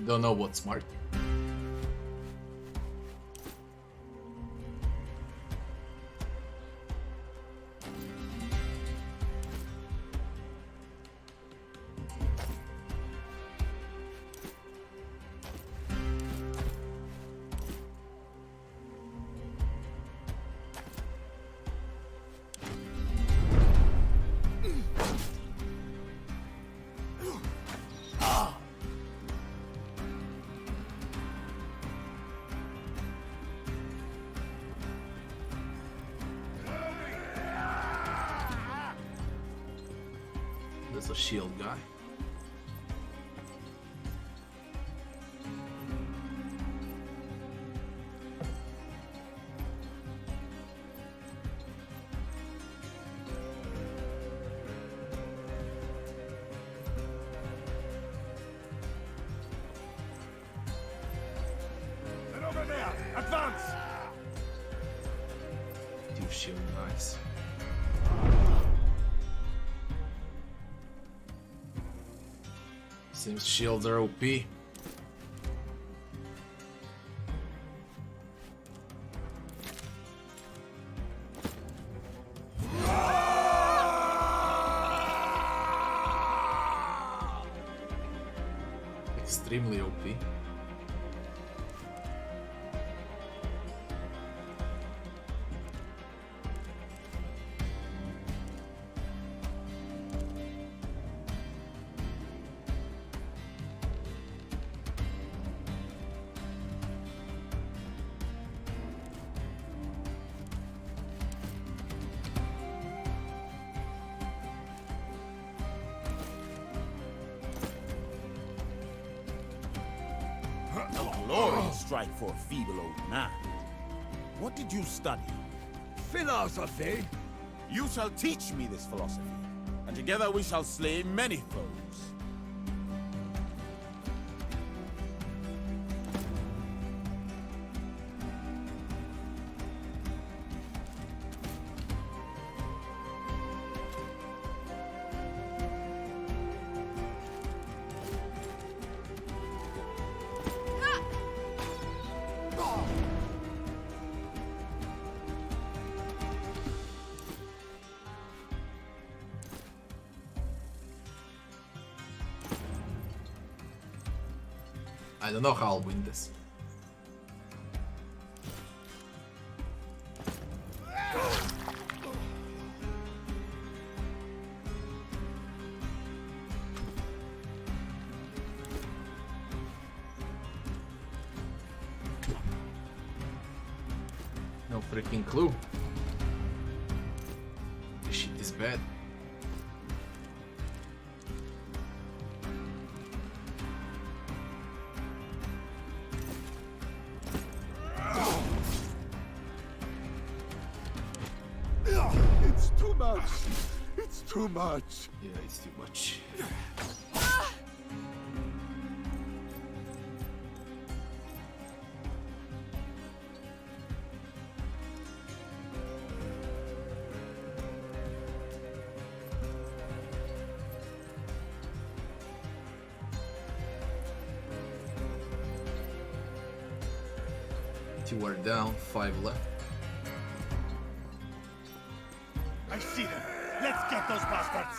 Don't know what's smart. There's a shield guy. And over there, advance! Two shield guys. Seems shields are OP. Extremely OP. A glorious strike for a feeble old man. What did you study? Philosophy. You shall teach me this philosophy, and together we shall slay many foes. I don't know how I'll win this. No freaking clue. This shit is bad. It's too much. It's too much. Yeah, it's too much. Two are down, 5 left. I see them. Let's get those bastards.